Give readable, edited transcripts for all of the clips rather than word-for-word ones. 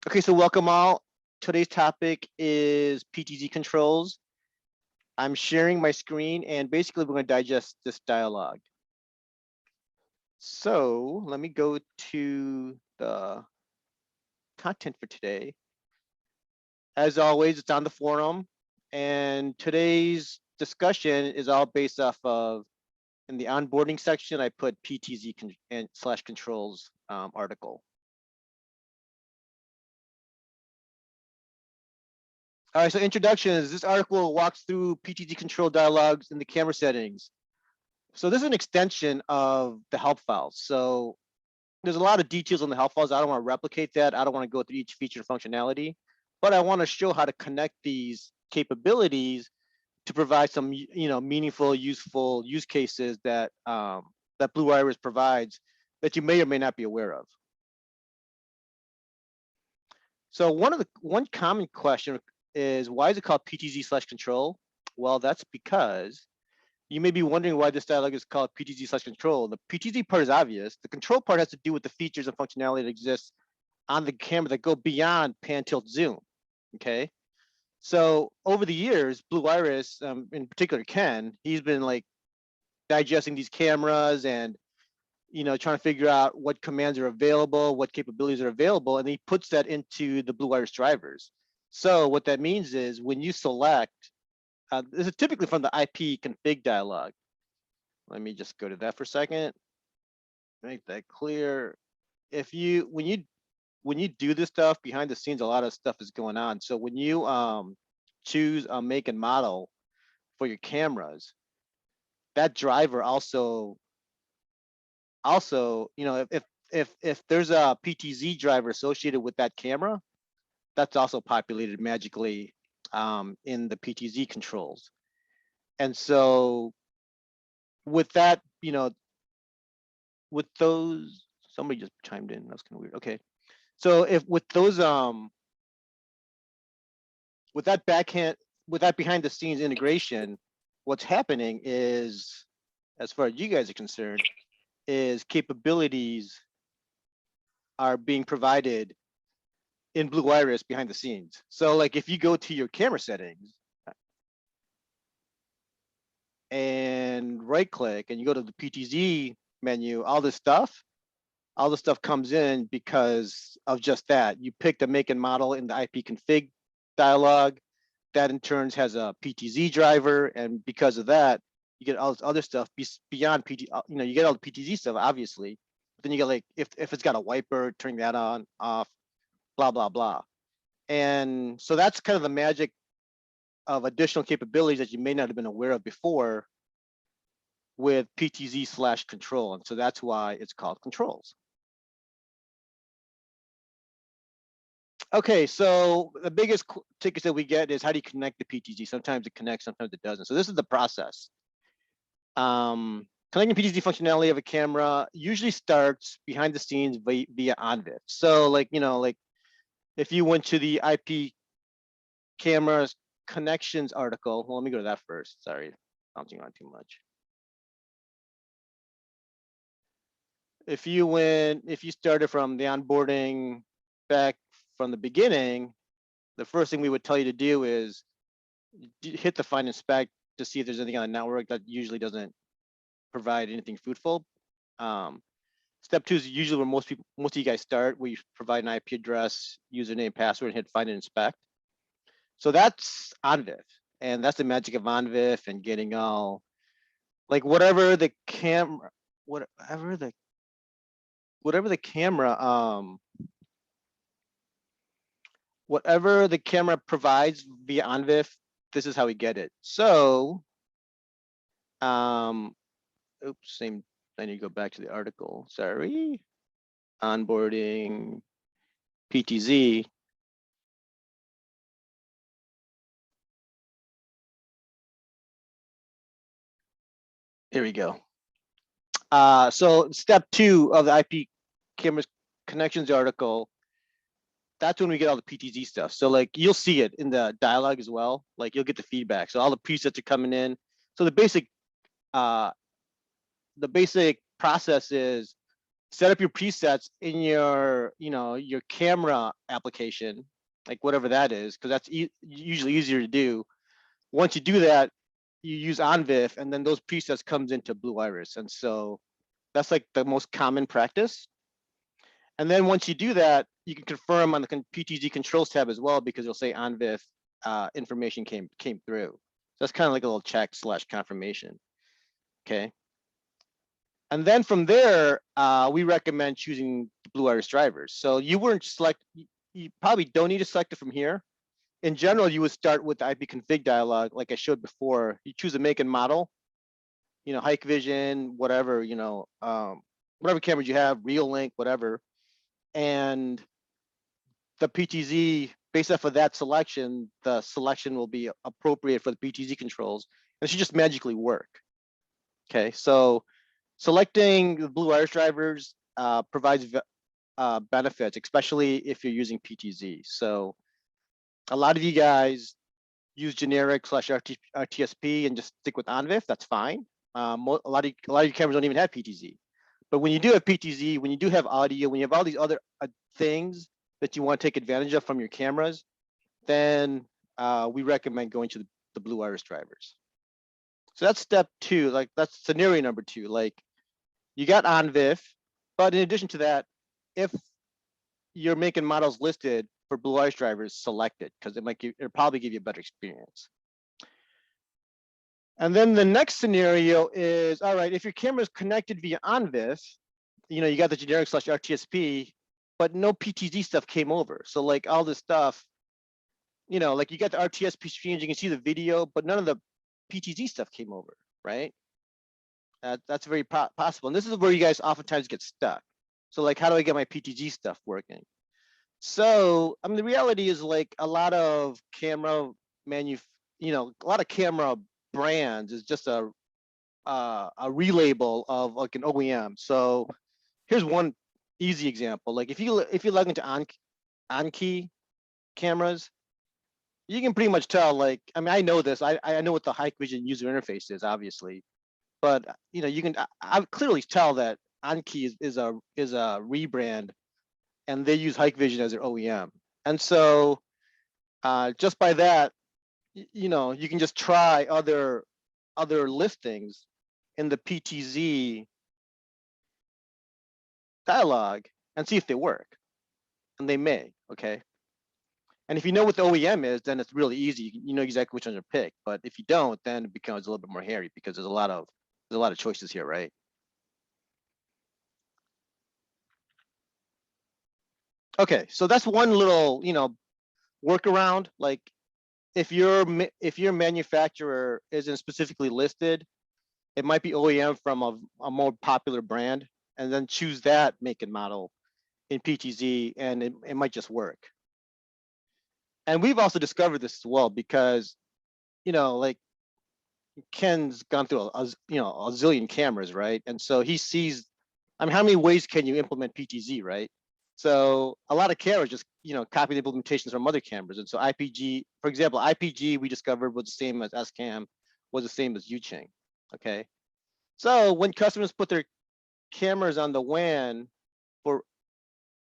Okay, so welcome all. Today's topic is PTZ controls. I'm sharing my screen and basically we're going to digest this dialogue. So let me go to the content for today. As always, it's on the forum, and today's discussion is all based off of, in the onboarding section, I put PTZ and /controls article. All right, so introductions. This article walks through PTZ control dialogues in the camera settings. So this is an extension of the help files. So there's a lot of details on the help files. I don't want to replicate that. I don't want to go through each feature and functionality, but I want to show how to connect these capabilities to provide some, meaningful, useful use cases that that Blue Iris provides that you may or may not be aware of. So one common question is, why is it called PTZ/control? Well, that's because you may be wondering why this dialog is called PTZ/control. The PTZ part is obvious. The control part has to do with the features and functionality that exists on the camera that go beyond pan, tilt, zoom. Okay. So over the years, Blue Iris, in particular Ken, he's been like digesting these cameras and trying to figure out what commands are available, what capabilities are available, and he puts that into the Blue Iris drivers. So what that means is when you select, this is typically from the IP config dialog. Let me just go to that for a second. Make that clear. When you do this stuff behind the scenes, a lot of stuff is going on. So when you choose a make and model for your cameras, that driver also if there's a PTZ driver associated with that camera, that's also populated magically in the PTZ controls. And so with that, with those, somebody just chimed in. That's kind of weird. Okay. So if with those, with that behind the scenes integration, what's happening is, as far as you guys are concerned, is capabilities are being provided in Blue Iris behind the scenes. So like if you go to your camera settings and right click and you go to the PTZ menu, all this stuff comes in because of just that. You pick the make and model in the IP config dialog. That in turn has a PTZ driver, and because of that, you get all this other stuff beyond PT. You get all the PTZ stuff, obviously. But then you get like if it's got a wiper, turning that on, off, blah blah blah. And so that's kind of the magic of additional capabilities that you may not have been aware of before with PTZ/control, and so that's why it's called controls. Okay, so the biggest tickets that we get is, how do you connect the PTZ? Sometimes it connects, sometimes it doesn't. So this is the process. Connecting PTZ functionality of a camera usually starts behind the scenes via OnVIF. So like if you went to the IP cameras connections article, well, let me go to that first. Sorry, bouncing around too much. If you started from the onboarding back from the beginning, the first thing we would tell you to do is hit the find inspect to see if there's anything on the network. That usually doesn't provide anything fruitful. Step 2 is usually where most of you guys start, where you provide an IP address, username, password, and hit find and inspect. So that's OnVIF, and that's the magic of OnVIF and getting all, like whatever the camera provides via OnVIF, this is how we get it. So, oops, I need to go back to the article. Sorry, onboarding PTZ. Here we go. So step 2 of the IP cameras connections article, that's when we get all the PTZ stuff. So like you'll see it in the dialogue as well. Like you'll get the feedback. So all the presets are coming in. So the basic process is set up your presets in your, your camera application, like whatever that is, because that's usually easier to do. Once you do that, you use OnVIF, and then those presets comes into Blue Iris, and so that's like the most common practice. And then once you do that, you can confirm on the PTZ Controls tab as well, because it'll say OnVIF information came through. So that's kind of like a little check / confirmation. Okay. And then from there, we recommend choosing the Blue Iris drivers. So you you probably don't need to select it from here. In general, you would start with the IP config dialog, like I showed before. You choose a make and model, Hikvision, whatever, whatever cameras you have, Real Link, whatever. And the PTZ, based off of that selection, the selection will be appropriate for the PTZ controls. And it should just magically work. Okay, so selecting the Blue Iris drivers provides benefits, especially if you're using PTZ. So a lot of you guys use generic / RTSP and just stick with OnVIF. That's fine. A lot of your cameras don't even have PTZ. But when you do have PTZ, when you do have audio, when you have all these other things that you want to take advantage of from your cameras, then we recommend going to the Blue Iris drivers. So that's step 2. Like that's scenario number 2. Like you got OnVIF, but in addition to that, if your make and models listed for Blue Iris drivers, select it, because it'll probably give you a better experience. And then the next scenario is, all right, if your camera is connected via OnVIF, you got the generic / RTSP, but no PTZ stuff came over. So like all this stuff, like you got the RTSP streams, you can see the video, but none of the PTZ stuff came over, right? That's very possible. And this is where you guys oftentimes get stuck. So like, how do I get my PTZ stuff working? So, I mean, the reality is like a lot of camera a lot of camera brands is just a relabel of like an OEM. So here's one easy example. Like if you log into OnKey cameras, you can pretty much tell, like, I mean, I know this. I know what the Hikvision user interface is, obviously, but you can I clearly tell that OnKey is a rebrand, and they use Hikvision as their OEM. And so just by that, you can just try other listings in the PTZ dialog and see if they work, and they may. Okay. And if you know what the OEM is, then it's really easy. You know exactly which one to pick. But if you don't, then it becomes a little bit more hairy, because there's a lot of choices here, right? Okay, so that's one little workaround. Like if your manufacturer isn't specifically listed, it might be OEM from a more popular brand, and then choose that make and model in PTZ, and it might just work. And we've also discovered this as well, because like Ken's gone through a zillion cameras, right? And so he sees, I mean, how many ways can you implement PTZ, right? So a lot of cameras just copy the implementations from other cameras. And so IPG, for example, IPG we discovered was the same as SCAM, was the same as Yuching. Okay, so when customers put their cameras on the WAN for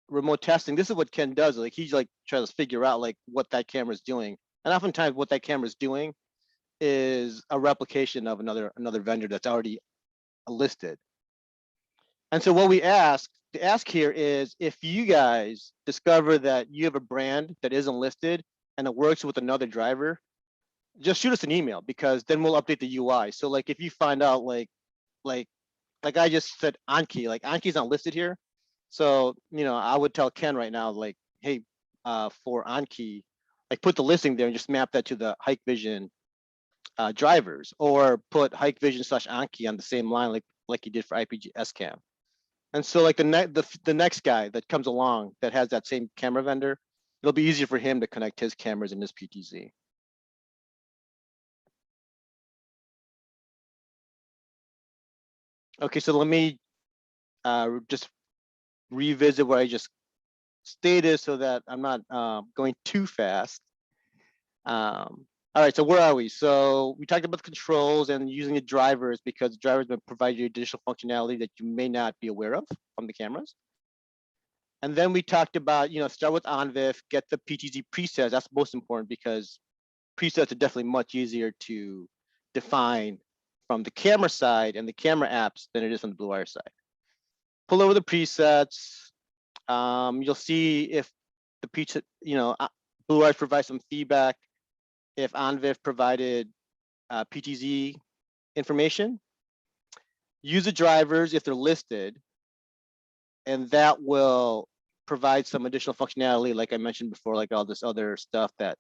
remote testing, this is what Ken does. Like he's like tries to figure out like what that camera is doing, and oftentimes what that camera is doing is a replication of another vendor that's already listed. And so what we ask here is, if you guys discover that you have a brand that isn't listed and it works with another driver, just shoot us an email, because then we'll update the UI. So like if you find out like I just said OnKey, like OnKey's not listed here. So, I would tell Ken right now, like, hey, for OnKey, like put the listing there and just map that to the Hikvision drivers, or put Hikvision / OnKey on the same line, like you did for IPG SCAM. And so like the next guy that comes along that has that same camera vendor, it'll be easier for him to connect his cameras in this PTZ. Okay, so let me just revisit what I just stated so that I'm not going too fast. All right, so where are we? So we talked about the controls and using the drivers because the drivers will provide you additional functionality that you may not be aware of from the cameras. And then we talked about, start with OnVIF, get the PTZ presets. That's most important because presets are definitely much easier to define from the camera side and the camera apps than it is from the Blue Wire side. Pull over the presets. You'll see if the preset, Blue Wire provides some feedback. If OnVIF provided PTZ information, use the drivers if they're listed, and that will provide some additional functionality, like I mentioned before, like all this other stuff that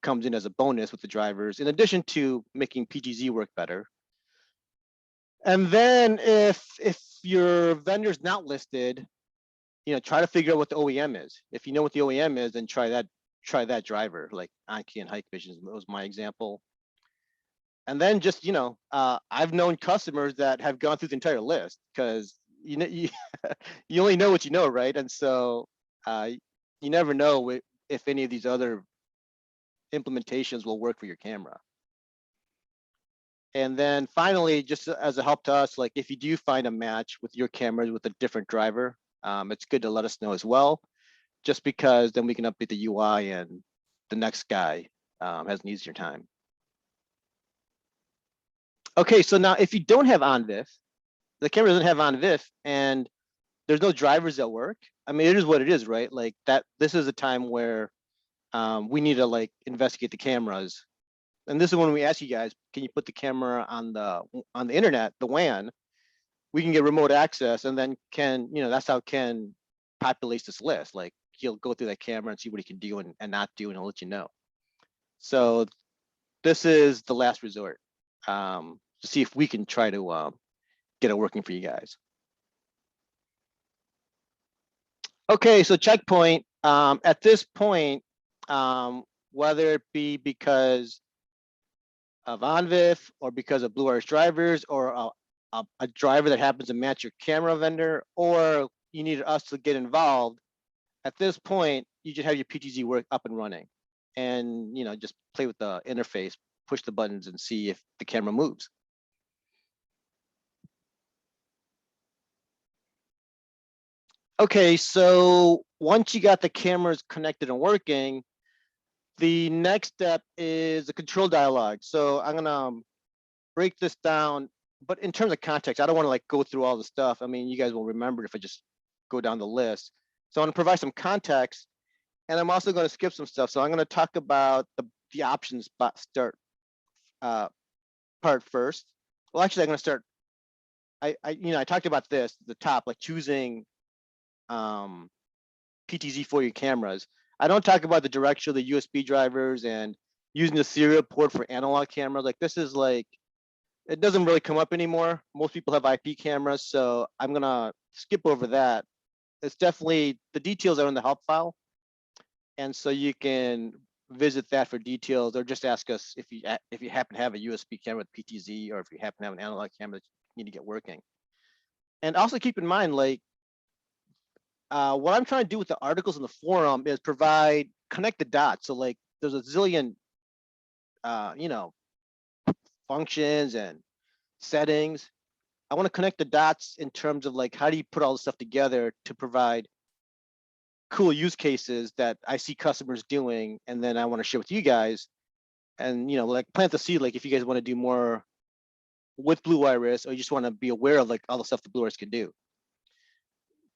comes in as a bonus with the drivers, in addition to making PTZ work better. And then if your vendor's not listed, try to figure out what the OEM is. If you know what the OEM is, then try that driver, like Anki and Hikvision was my example. And then just, I've known customers that have gone through the entire list because you only know what you know, right? And so you never know if any of these other implementations will work for your camera. And then finally, just as a help to us, like if you do find a match with your cameras with a different driver, it's good to let us know as well, just because then we can update the UI and the next guy has an easier time. Okay, so now if you don't have OnVIF, the camera doesn't have OnVIF and there's no drivers that work. I mean, it is what it is, right? Like that, this is a time where we need to like investigate the cameras. And this is when we ask you guys, can you put the camera on the internet, the WAN? We can get remote access, and then that's how Ken populates this list. Like he'll go through that camera and see what he can do and not do, and he'll let you know. So this is the last resort to see if we can try to get it working for you guys. Okay, so checkpoint. At this point, whether it be because of OnVIF or because of Blue Wire's drivers or a driver that happens to match your camera vendor, or you need us to get involved, at this point, you should have your PTZ work up and running and, just play with the interface, push the buttons and see if the camera moves. Okay, so once you got the cameras connected and working, the next step is the control dialog. So I'm gonna break this down, but in terms of context, I don't want to like go through all the stuff. I mean, you guys will remember if I just go down the list. So I'm gonna provide some context, and I'm also gonna skip some stuff. So I'm gonna talk about the options start part first. Well, actually, I'm gonna start. I talked about this at the top, like choosing PTZ for your cameras. I don't talk about the directional, the USB drivers, and using the serial port for analog cameras. Like this is like, it doesn't really come up anymore. Most people have IP cameras, so I'm gonna skip over that. It's definitely, the details are in the help file. And so you can visit that for details, or just ask us if you happen to have a USB camera with PTZ, or if you happen to have an analog camera that you need to get working. And also keep in mind, like, what I'm trying to do with the articles in the forum is connect the dots. So like there's a zillion, functions and settings. I want to connect the dots in terms of like, how do you put all this stuff together to provide cool use cases that I see customers doing, and then I want to share with you guys, and like plant the seed. Like if you guys want to do more with Blue Iris, or you just want to be aware of like all the stuff that Blue Iris can do.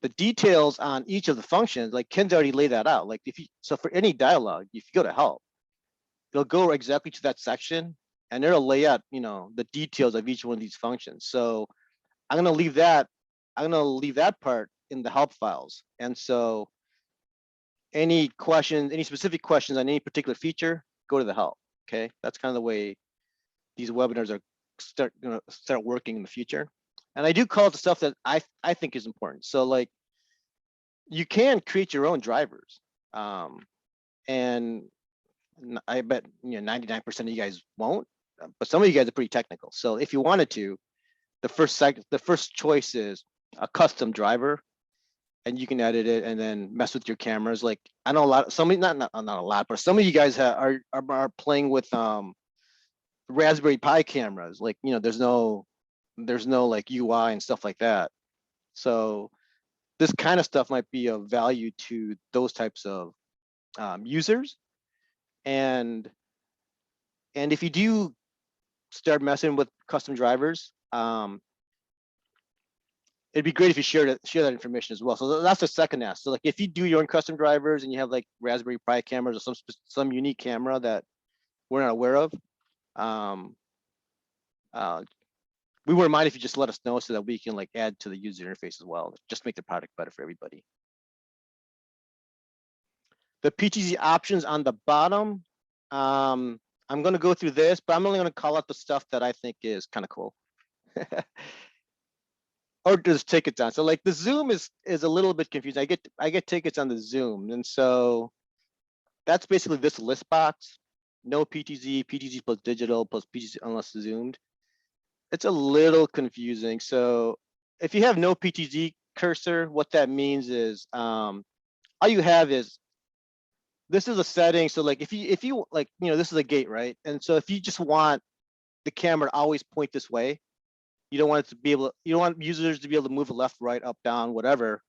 The details on each of the functions, like Ken's already laid that out. Like so for any dialogue, if you go to help, it'll go exactly to that section, and it'll lay out, the details of each one of these functions. So I'm gonna leave that part in the help files. And so any specific questions on any particular feature, go to the help. Okay, that's kind of the way these webinars are start working in the future. And I do call it the stuff that I think is important. So like, you can create your own drivers, and I bet 99% of you guys won't, but some of you guys are pretty technical. So if you wanted to, the first choice is a custom driver. and you can edit it and then mess with your cameras. Like I know a lot, some not a lot, but some of you guys are playing with Raspberry Pi cameras. Like, you know, there's no like UI and stuff like that. So this kind of stuff might be of value to those types of users. And if you do start messing with custom drivers, it'd be great if you share that information as well. So that's the second ask. So like if you do your own custom drivers and you have like Raspberry Pi cameras or some unique camera that we're not aware of, we wouldn't mind if you just let us know so that we can like add to the user interface as well. Just make the product better for everybody. The PTZ options on the bottom, I'm going to go through this, but I'm only going to call out the stuff that I think is kind of cool. Or just tickets on. So like the zoom is a little bit confusing. I get tickets on the zoom, and so that's basically this list box. No PTZ, PTZ plus digital plus PTZ unless zoomed. It's a little confusing. So if you have no PTZ cursor, what that means is all you have is this is a setting. So like if you like, you know, this is a gate, right? And so if you just want the camera to always point this way, you don't want it to be able to, you don't want users to be able to move left, right, up, down, whatever,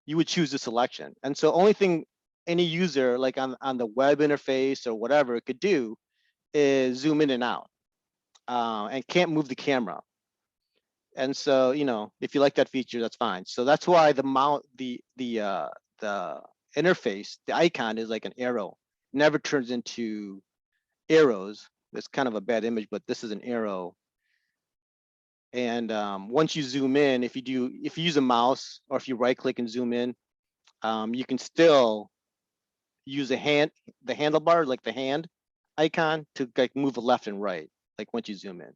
you would choose this selection. And so only thing any user like on the web interface or whatever it could do is zoom in and out and can't move the camera. And so, you know, if you like that feature, that's fine. So that's why the interface, the icon is like an arrow, never turns into arrows. It's kind of a bad image, but this is an arrow. And once you zoom in, if you use a mouse or if you right click and zoom in, you can still use the handlebar, like the hand icon, to like move left and right, like once you zoom in.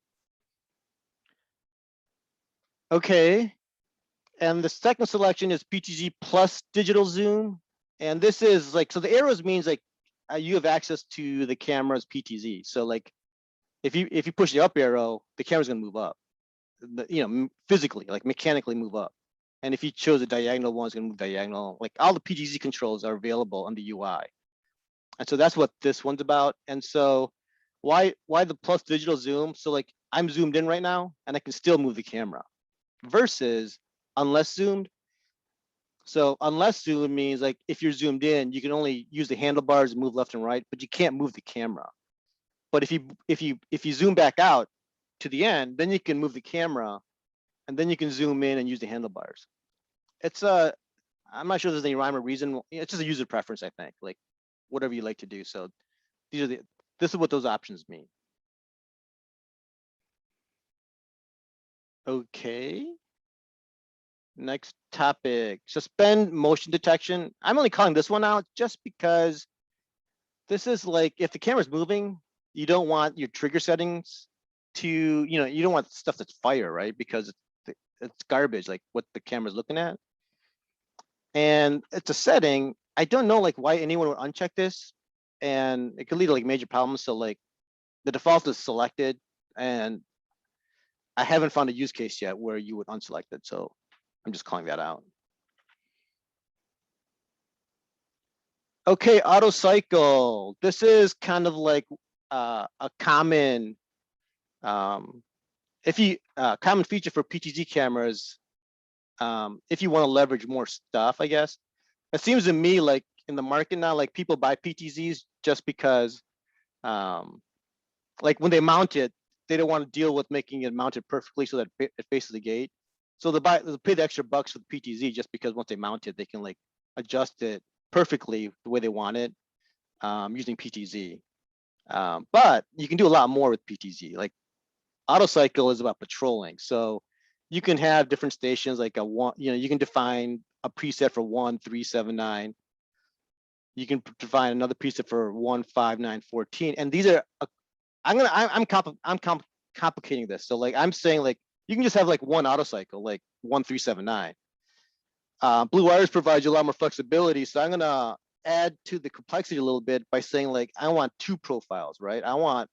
Okay, and the second selection is PTZ plus digital zoom, and this is like, so the arrows means like you have access to the camera's PTZ. So like if you push the up arrow, the camera's gonna move up, you know, physically, like mechanically move up. And if you chose a diagonal one, it's gonna move diagonal. Like all the PTZ controls are available on the UI. And so that's what this one's about. And so why the plus digital zoom? So like I'm zoomed in right now and I can still move the camera versus unless zoomed. So unless zoomed means like if you're zoomed in, you can only use the handlebars and move left and right, but you can't move the camera. But if you zoom back out to the end, then you can move the camera and then you can zoom in and use the handlebars. It's I'm not sure there's any rhyme or reason. It's just a user preference, I think, like whatever you like to do. So this is what those options mean. Okay. Next topic, suspend motion detection. I'm only calling this one out just because this is like, if the camera's moving, you don't want your trigger settings to, you know, you don't want stuff that's fire, right? Because it's garbage, like what the camera's looking at. And it's a setting. I don't know like why anyone would uncheck this, and it could lead to like major problems. So like the default is selected, and I haven't found a use case yet where you would unselect it. So I'm just calling that out. Okay, auto cycle. This is kind of like a common, common feature for PTZ cameras. If you want to leverage more stuff, I guess. It seems to me like in the market now, like people buy PTZs just because, like when they mount it, they don't want to deal with making it mounted perfectly so that it faces the gate. So they'll pay the extra bucks for the PTZ just because once they mount it, they can like adjust it perfectly the way they want it using PTZ. But you can do a lot more with PTZ. Like auto cycle is about patrolling. So you can have different stations, like a one, you know, you can define a preset for 1379. You can define another preset for 15914. And these are, I'm complicating this. So like I'm saying like you can just have like one auto cycle, like 1379. Blue Wires provides you a lot more flexibility. So I'm gonna add to the complexity a little bit by saying like I want two profiles, right? I want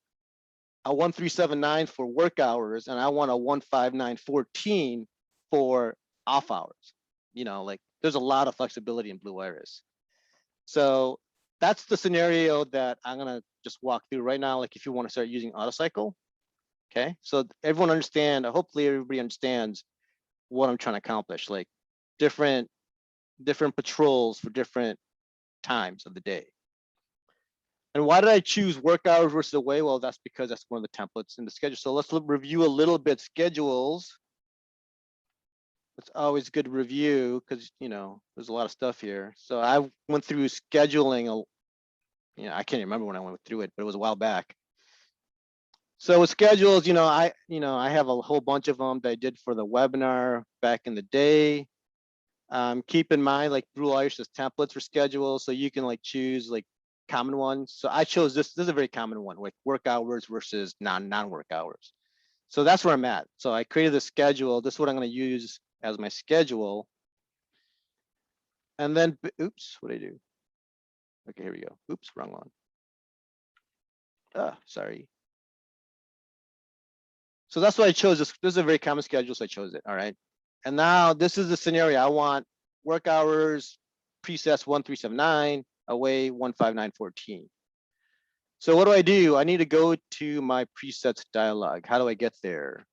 a 1379 for work hours, and I want a 15914 for off hours. You know, like there's a lot of flexibility in Blue Iris. So that's the scenario that I'm gonna just walk through right now. Like if you want to start using AutoCycle, okay? So everyone understand, hopefully everybody understands what I'm trying to accomplish, like different patrols for different times of the day. And why did I choose work hours versus away? Well, that's because that's one of the templates in the schedule. So let's review a little bit schedules. It's always good to review because, you know, there's a lot of stuff here. So I went through scheduling, you know, I can't remember when I went through it, but it was a while back. So with schedules, you know, I have a whole bunch of them that I did for the webinar back in the day. Keep in mind, like Blue Iris has templates for schedules, so you can like choose like common ones. So I chose this. This is a very common one, like work hours versus non-work hours. So that's where I'm at. So I created the schedule. This is what I'm going to use as my schedule. And then, oops, what did I do? Okay, here we go. Oops, wrong one. Sorry. So that's why I chose this. This is a very common schedule, so I chose it. All right. And now this is the scenario. I want work hours, presets 1379, away 15914. So what do? I need to go to my presets dialog. How do I get there?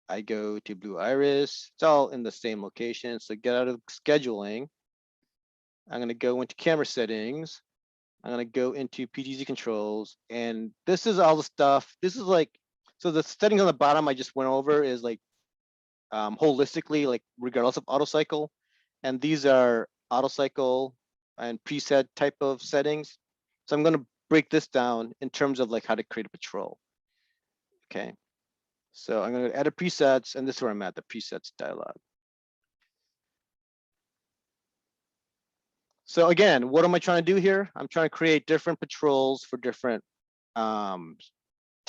I go to Blue Iris. It's all in the same location. So get out of scheduling. I'm going to go into camera settings. I'm going to go into PTZ controls. And this is all the stuff. This is like, so the settings on the bottom I just went over is like holistically, like regardless of AutoCycle. And these are AutoCycle and preset type of settings. So I'm going to break this down in terms of like how to create a patrol. Okay. So I'm going to edit presets, and this is where I'm at, the presets dialog. So again, what am I trying to do here? I'm trying to create different patrols for different times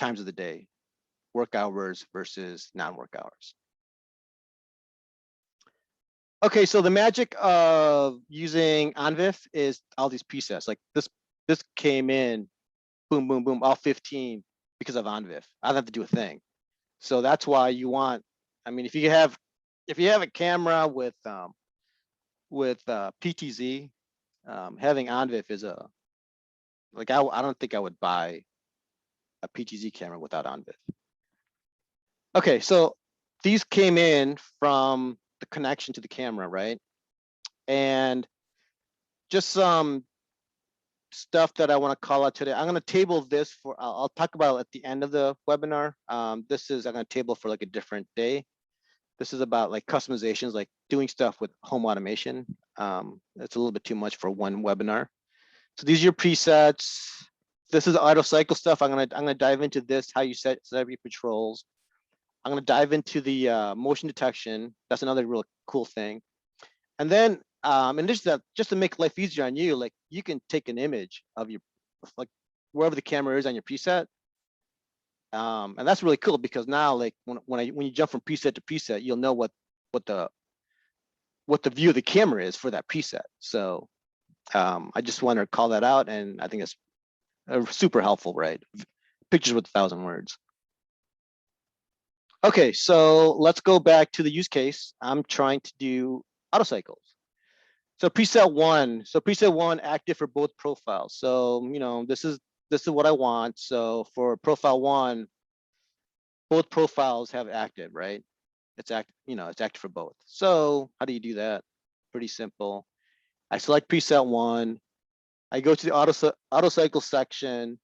of the day, work hours versus non-work hours. Okay, so the magic of using OnVIF is all these presets. Like this came in, boom, boom, boom, all 15 because of OnVIF. I don't have to do a thing. So that's why you want, I mean, if you have a camera with PTZ, having OnVIF is like I don't think I would buy a PTZ camera without OnVIF. Okay, so these came in from the connection to the camera, right? And just some stuff that I want to call out today. I'm going to table this for, I'll talk about it at the end of the webinar. This is, I'm going to table for like a different day. This is about like customizations, like doing stuff with home automation. It's a little bit too much for one webinar. So these are your presets. This is AutoCycle stuff. I'm gonna dive into this, how you set your patrols. I'm gonna dive into the motion detection. That's another real cool thing. And then in addition to that, just to make life easier on you, like you can take an image of your, like wherever the camera is on your preset. And that's really cool because now, like when you jump from preset to preset, you'll know what the view of the camera is for that preset. So I just want to call that out, and I think it's super helpful, right? Pictures with 1,000 words. Okay, so let's go back to the use case. I'm trying to do AutoCycles. So preset one active for both profiles. So you know this is what I want. So for profile one, both profiles have active, right? It's active for both. So how do you do that? Pretty simple. I select preset one. I go to the AutoCycle section,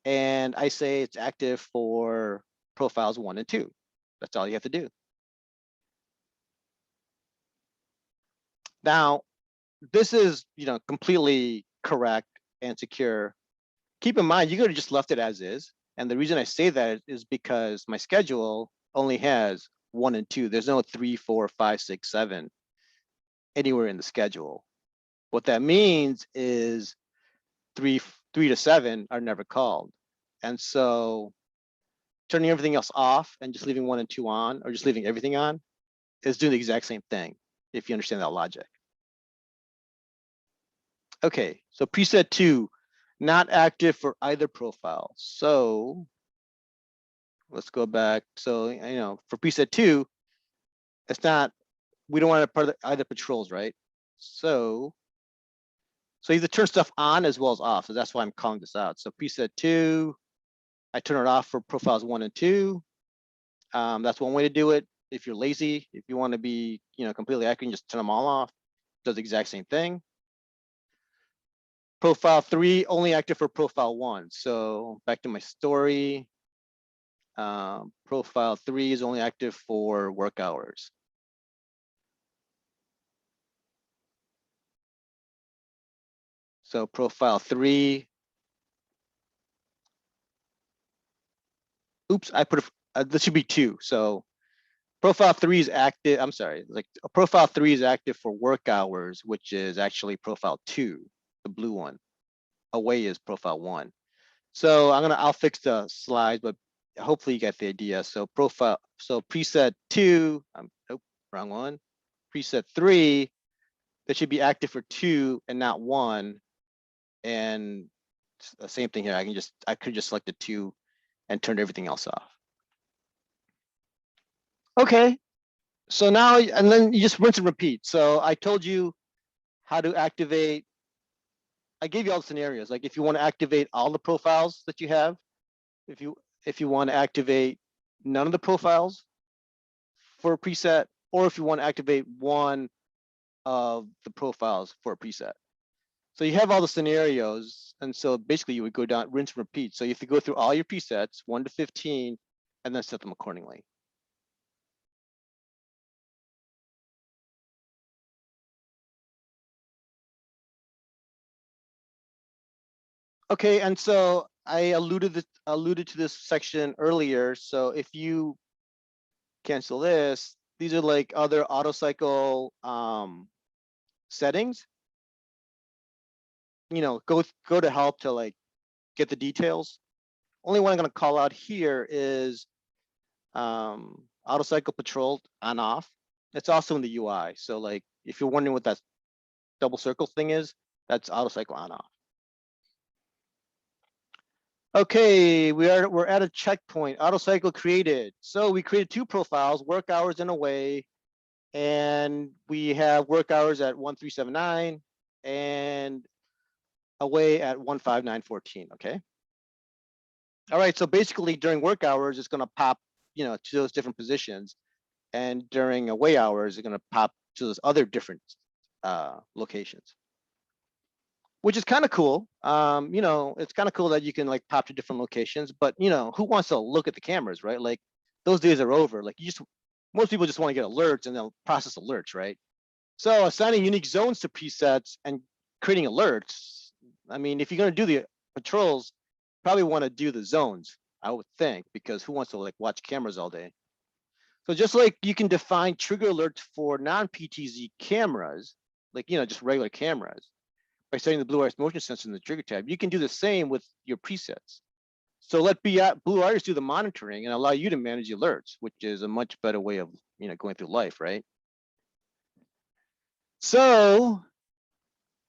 and I say it's active for profiles 1 and 2. That's all you have to do. Now, this is completely correct and secure. Keep in mind, you could have just left it as is. And the reason I say that is because my schedule only has 1 and 2. There's no 3, 4, 5, 6, 7 anywhere in the schedule. What that means is 3 to 7 are never called. And so turning everything else off and just leaving 1 and 2 on, or just leaving everything on, is doing the exact same thing, if you understand that logic. Okay, so preset 2, not active for either profile. So let's go back. So for preset 2, it's not we don't want it part of either patrols, right? So you either turn stuff on as well as off. So that's why I'm calling this out. So preset 2, I turn it off for profiles 1 and 2. That's one way to do it. If you're lazy, if you want to be, completely accurate, you just turn them all off. Does the exact same thing. Profile 3 only active for profile 1. So back to my story. Profile 3 is only active for work hours. So profile 3. Oops, I put this should be 2. So profile 3 is active. I'm sorry, like profile 3 is active for work hours, which is actually profile 2, the blue one. Away is profile 1. So I'll fix the slides, but hopefully you get the idea. So preset 2, nope, wrong one. Preset 3, that should be active for 2 and not 1. And the same thing here. I could just select the 2 and turn everything else off. Okay. So now, and then you just rinse and repeat. So I told you how to activate. I gave you all the scenarios. Like if you want to activate all the profiles that you have, if you want to activate none of the profiles for a preset, or if you want to activate one of the profiles for a preset. So you have all the scenarios, and so basically you would go down, rinse and repeat. So you have to go through all your presets, 1 to 15, and then set them accordingly. Okay, and so I alluded to this section earlier. So if you cancel this, these are like other auto cycle settings. Go to help to like get the details. Only one I'm going to call out here is auto cycle patrol on off. It's also in the UI. So like if you're wondering what that double circle thing is, that's auto cycle on off. Okay, we're at a checkpoint. Auto cycle created. So we created 2 profiles, work hours and away, and we have work hours at 1379 and away at 15914. Okay. All right. So basically, during work hours, it's going to pop, to those different positions, and during away hours, it's going to pop to those other different locations, which is kind of cool. It's kind of cool that you can like pop to different locations, but who wants to look at the cameras, right? Like those days are over. Like most people just want to get alerts and they'll process alerts, right? So assigning unique zones to presets and creating alerts. I mean, if you're going to do the patrols, probably want to do the zones, I would think, because who wants to like watch cameras all day? So just like you can define trigger alerts for non-PTZ cameras, like, just regular cameras, by setting the blue iris motion sensor in the trigger tab, you can do the same with your presets. So let Blue Iris do the monitoring and allow you to manage the alerts, which is a much better way of going through life, right? So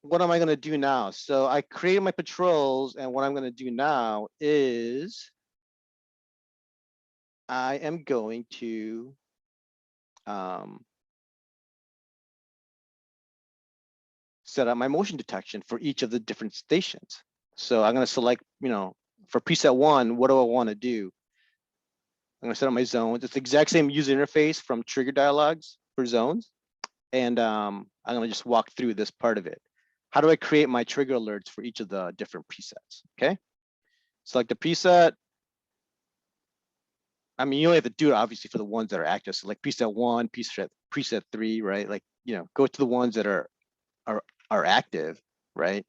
what am I going to do now? So I created my patrols, and what I'm going to do now is I am going to set up my motion detection for each of the different stations. So I'm going to select, for preset 1, what do I want to do? I'm going to set up my zones. It's the exact same user interface from trigger dialogues for zones. And I'm going to just walk through this part of it. How do I create my trigger alerts for each of the different presets? Okay. Select the preset. I mean, you only have to do it obviously for the ones that are active. So like preset 1, preset 3, right? Like, go to the ones that are active, right?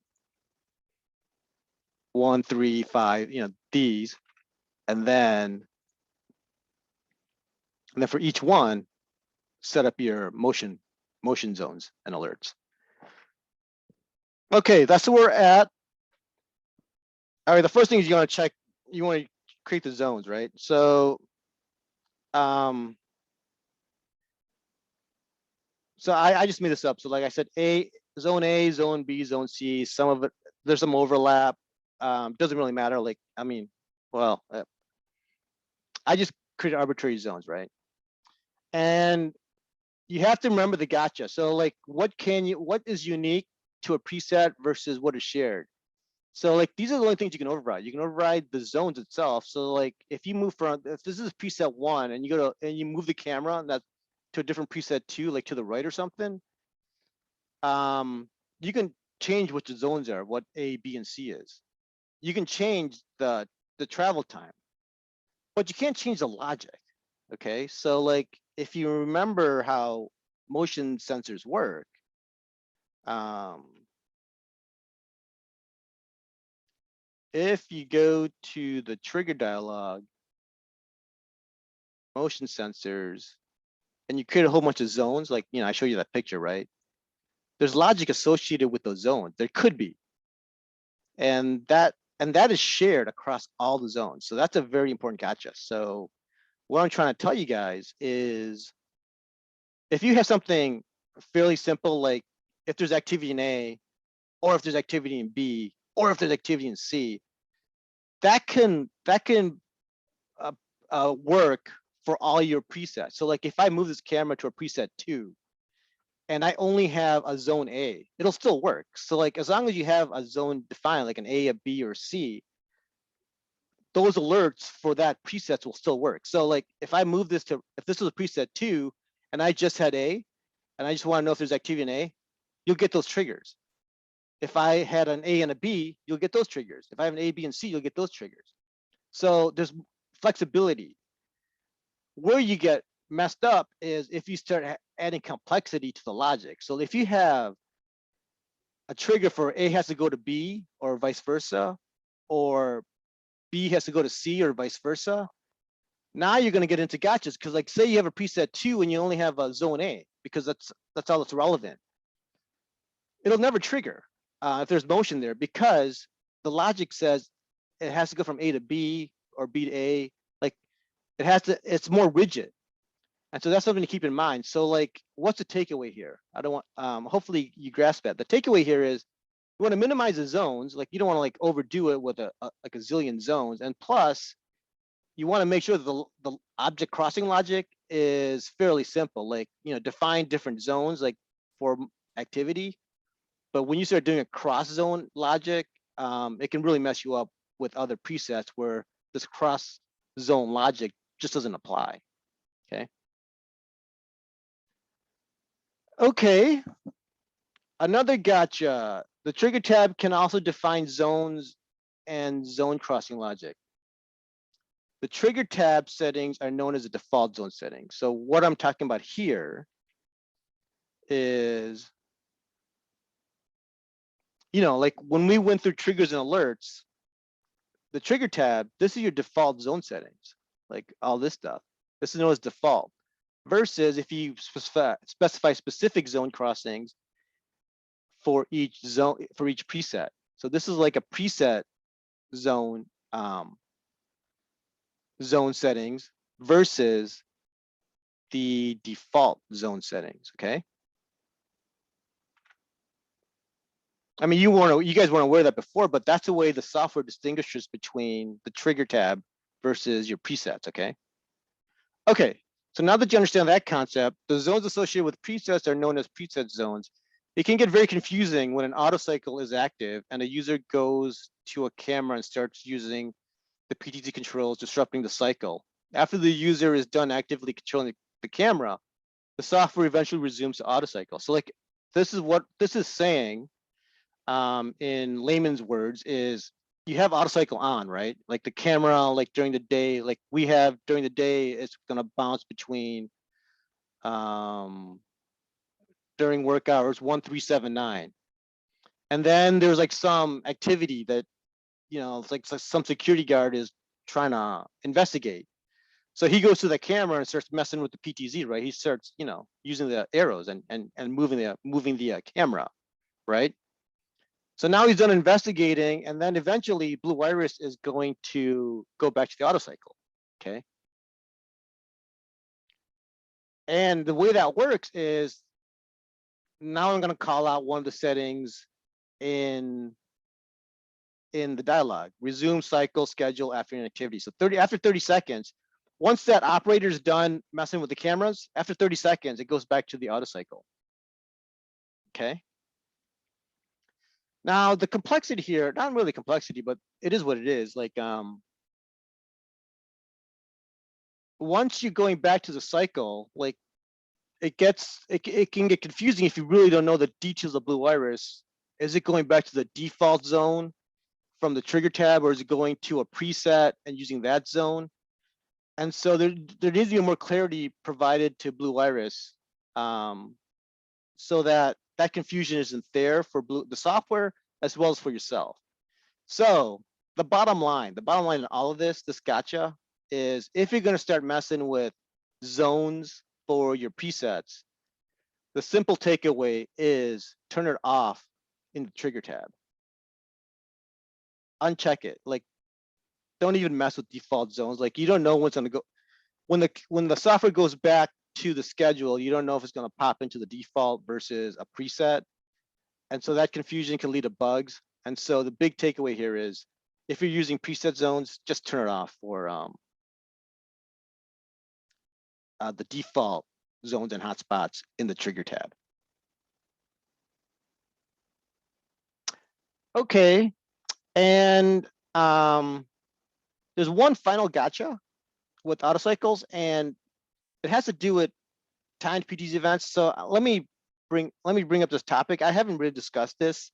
1, 3, 5, these, and then for each one, set up your motion zones and alerts. Okay, that's where we're at. All right, the first thing is you want to check, you want to create the zones, right? So, I just made this up. So like I said, zone A, zone B, zone C, some of it, there's some overlap. Doesn't really matter. Like, I mean, well, I just created arbitrary zones, right? And you have to remember the gotcha. So like, what is unique to a preset versus what is shared? So like, these are the only things you can override. You can override the zones itself. So like, if you move from, if this is preset 1 and you go to, and you move the camera and that to a different preset 2, like to the right or something, you can change what the zones are, what A, B, and C is. You can change the travel time, but you can't change the logic. Okay, so like, if you remember how motion sensors work, if you go to the trigger dialog, motion sensors, and you create a whole bunch of zones, like, I show you that picture, right? There's logic associated with those zones. There could be, and that is shared across all the zones. So that's a very important gotcha. So what I'm trying to tell you guys is, if you have something fairly simple, like if there's activity in A, or if there's activity in B, or if there's activity in C, that can work for all your presets. So like, if I move this camera to a preset 2 and I only have a zone A, it'll still work. So like, as long as you have a zone defined, like an A, a B, or C, those alerts for that presets will still work. So like, if I move this to, if this was a preset 2 and I just had A, and I just want to know if there's activity in A, you'll get those triggers. If I had an A and a B, you'll get those triggers. If I have an A, B, and C, you'll get those triggers. So there's flexibility. Where you get messed up is if you start adding complexity to the logic. So if you have a trigger for A has to go to B or vice versa, or B has to go to C or vice versa, now you're going to get into gotchas, because like, say you have a preset 2 and you only have a zone A, because that's all that's relevant. It'll never trigger if there's motion there, because the logic says it has to go from A to B or B to A. Like, it has to, it's more rigid. And so that's something to keep in mind. So like, what's the takeaway here? I don't want, hopefully you grasp that. The takeaway here is, you want to minimize the zones. Like, you don't want to like overdo it with like a zillion zones. And plus, you want to make sure that the object crossing logic is fairly simple. Like, define different zones like for activity. But when you start doing a cross zone logic, it can really mess you up with other presets where this cross zone logic just doesn't apply. Okay. Okay. Another gotcha. The trigger tab can also define zones and zone crossing logic. The trigger tab settings are known as the default zone settings. So what I'm talking about here is, like when we went through triggers and alerts, the trigger tab, this is your default zone settings, like all this stuff. This is known as default. Versus if you specify specific zone crossings for each zone, for each preset. So this is like a preset zone zone settings versus the default zone settings. Okay. I mean, you guys weren't aware of that before, but that's the way the software distinguishes between the trigger tab versus your presets. Okay. Okay. So now that you understand that concept, the zones associated with presets are known as preset zones. It can get very confusing when an auto cycle is active and a user goes to a camera and starts using the PTZ controls, disrupting the cycle. After the user is done actively controlling the camera, the software eventually resumes the auto cycle. So like, this is what this is saying in layman's words is, you have auto cycle on, right? Like the camera, like during the day, like we have during the day, it's gonna bounce between during work hours 1379. And then there's like some activity that, it's like some security guard is trying to investigate. So he goes to the camera and starts messing with the PTZ, right? He starts, using the arrows and moving the camera, right? So now he's done investigating, and then eventually Blue Iris is going to go back to the auto cycle. Okay. And the way that works is, now I'm going to call out one of the settings in the dialog: resume cycle schedule after an activity. So after 30 seconds, once that operator is done messing with the cameras, after 30 seconds, it goes back to the auto cycle. Okay. Now the complexity here, not really complexity, but it is what it is. Like once you're going back to the cycle, like it can get confusing if you really don't know the details of Blue Iris. Is it going back to the default zone from the trigger tab, or is it going to a preset and using that zone? And so there needs to be more clarity provided to Blue Iris, so that confusion isn't there for the software as well as for yourself. So the bottom line in all of this gotcha is, if you're going to start messing with zones for your presets, the simple takeaway is turn it off in the trigger tab. Uncheck it. Like, don't even mess with default zones. Like, you don't know what's going to go when the software goes back to the schedule. You don't know if it's going to pop into the default versus a preset, and so that confusion can lead to bugs. And so the big takeaway here is, if you're using preset zones, just turn it off for the default zones and hotspots in the trigger tab. Okay, and there's one final gotcha with auto cycles, and it has to do with timed PTZ events. So let me bring up this topic. I haven't really discussed this.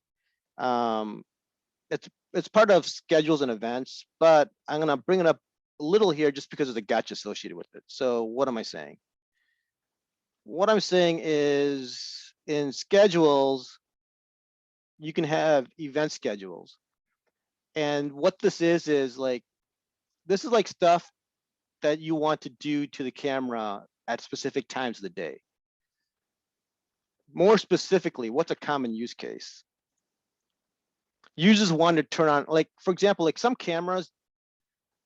It's part of schedules and events, but I'm gonna bring it up a little here just because of the gotcha associated with it. So what am I saying? What I'm saying is, in schedules, you can have event schedules. And what this is like, this is like stuff that you want to do to the camera at specific times of the day. More specifically, what's a common use case? Users want to turn on, like, for example, like some cameras,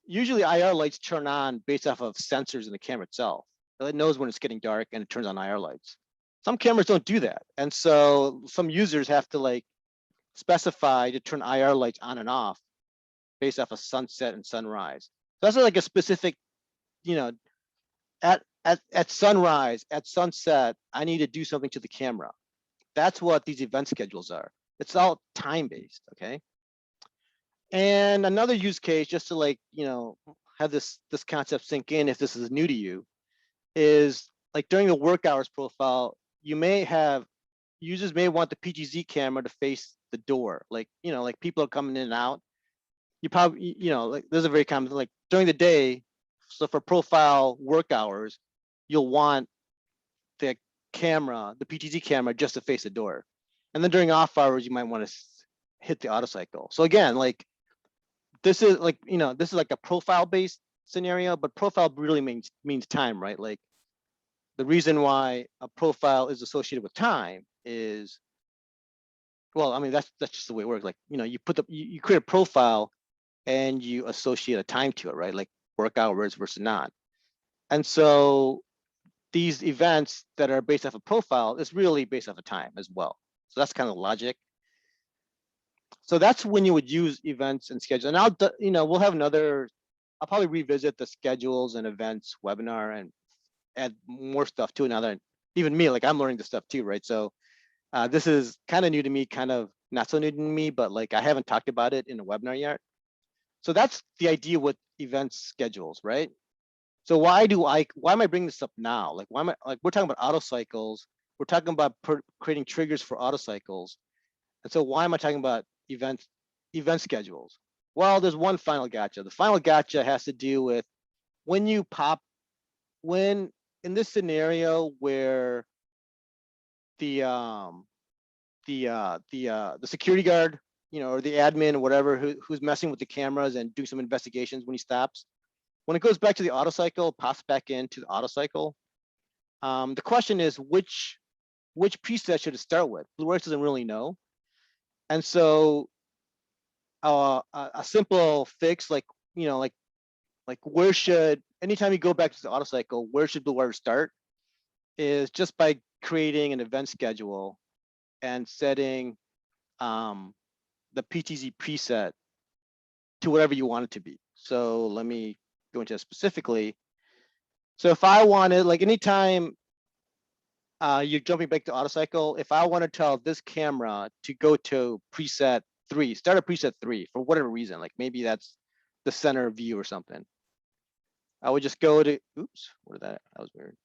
usually IR lights turn on based off of sensors in the camera itself. So it knows when it's getting dark and it turns on IR lights. Some cameras don't do that. And so some users have to like specify to turn IR lights on and off based off of sunset and sunrise. So that's like a specific, you know, at sunrise, at sunset, I need to do something to the camera. That's what these event schedules are. It's all time-based, okay? And another use case, just to like, you know, have this concept sink in if this is new to you, is like during the work hours profile, you may have, users may want the PTZ camera to face the door. Like, you know, like people are coming in and out. You probably, you know, like there's a very common, like during the day, so for profile work hours, you'll want the camera, the PTZ camera, just to face the door. And then during off hours, you might want to hit the auto cycle. So again, like this is like, you know, this is like a profile based scenario, but profile really means time, right? Like the reason why a profile is associated with time is, well, I mean, that's just the way it works. Like, you know, you put you create a profile and you associate a time to it, right? Like work hours versus not. And so these events that are based off a profile is really based off of time as well. So that's kind of logic. So that's when you would use events and schedules. And I'll, you know, we'll have another, I'll probably revisit the schedules and events webinar and add more stuff to it now that even me, like I'm learning this stuff too, right? So this is kind of new to me, kind of not so new to me, but like I haven't talked about it in a webinar yet. So that's the idea with event schedules, right? So why am I bringing this up now? Like, why am I, like, we're talking about auto cycles. We're talking about creating triggers for auto cycles. And so why am I talking about event schedules? Well, there's one final gotcha. The final gotcha has to do with when you when in this scenario where the security guard, you know, or the admin or whatever who's messing with the cameras and doing some investigations, when he stops, when it goes back to the auto cycle, pops back into the auto cycle. The question is which preset should it start with? Blue Iris doesn't really know. And so a simple fix, like, you know, like where should, anytime you go back to the auto cycle, where should Blue Iris start, is just by creating an event schedule and setting the PTZ preset to whatever you want it to be. So let me go into that specifically. So if I wanted, like anytime you're jumping back to AutoCycle, if I want to tell this camera to go to preset 3, start at preset 3 for whatever reason, like maybe that's the center view or something, I would just go to, oops, what did that was weird.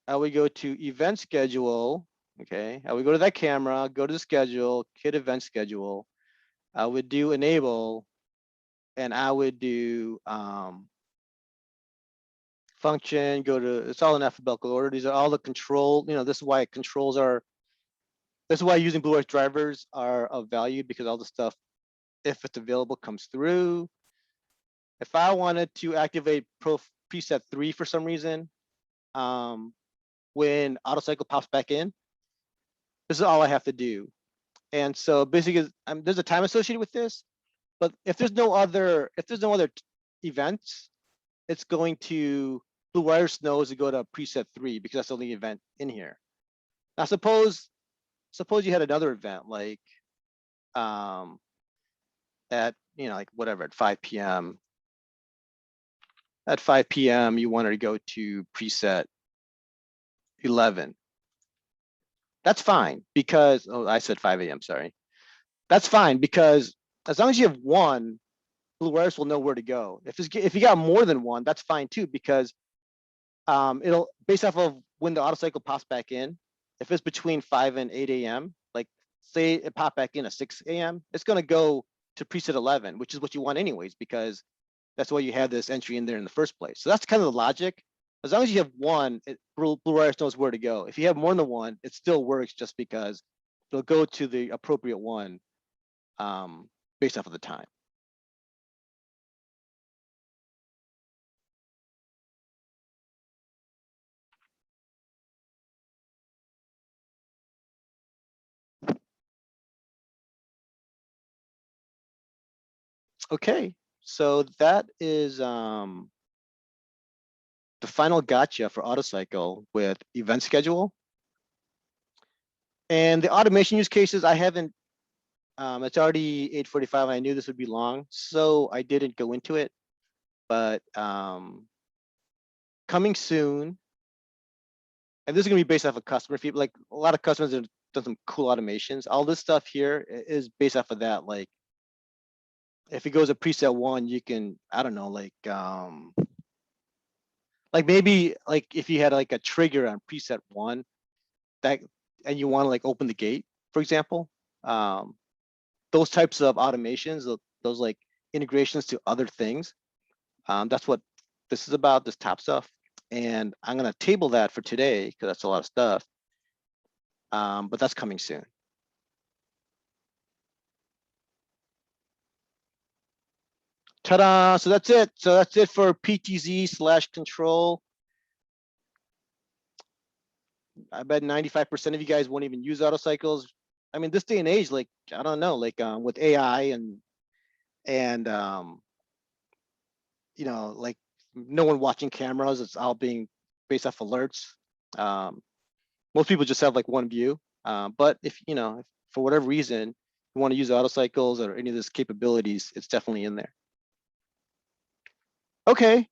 I would go to event schedule. Okay, I would go to that camera, go to the schedule, hit event schedule. I would do enable, and I would do function, go to, it's all in alphabetical order. These are all the control, this is why controls are, this is why using Blue Iris drivers are of value, because all the stuff, if it's available, comes through. If I wanted to activate preset 3 for some reason, when AutoCycle pops back in, this is all I have to do. And so basically, there's a time associated with this, but if there's no other events, it's going to, Blue Iris knows to go to preset 3 because that's the only event in here. Now suppose you had another event like at like whatever at 5 p.m. At 5 p.m. you wanted to go to preset 11. That's fine because, oh, I said 5 a.m. Sorry. That's fine because as long as you have one, Blue Iris will know where to go. If you got more than one, that's fine too, because it'll, based off of when the AutoCycle pops back in, if it's between 5 and 8 a.m., like say it popped back in at 6 a.m., it's going to go to preset 11, which is what you want anyways, because that's why you have this entry in there in the first place. So that's kind of the logic. As long as you have one, Blue Iris knows where to go. If you have more than one, it still works just because it'll go to the appropriate one based off of the time. Okay, so that is the final gotcha for AutoCycle with event schedule. And the automation use cases, I haven't, it's already 8:45 and I knew this would be long, so I didn't go into it, but coming soon, and this is gonna be based off of customer feedback, like a lot of customers have done some cool automations. All this stuff here is based off of that. Like if it goes to preset 1, you can, I don't know, like maybe like if you had like a trigger on preset 1 that, and you want to like open the gate, for example, those types of automations, those like integrations to other things, that's what this is about, this top stuff. And I'm gonna table that for today because that's a lot of stuff, but that's coming soon. Ta-da! So that's it. So that's it for PTZ/control. I bet 95% of you guys won't even use AutoCycles. I mean, this day and age, like, I don't know, like with AI and like no one watching cameras, it's all being based off alerts. Most people just have like one view. But if for whatever reason you want to use AutoCycles or any of these capabilities, it's definitely in there. Okay.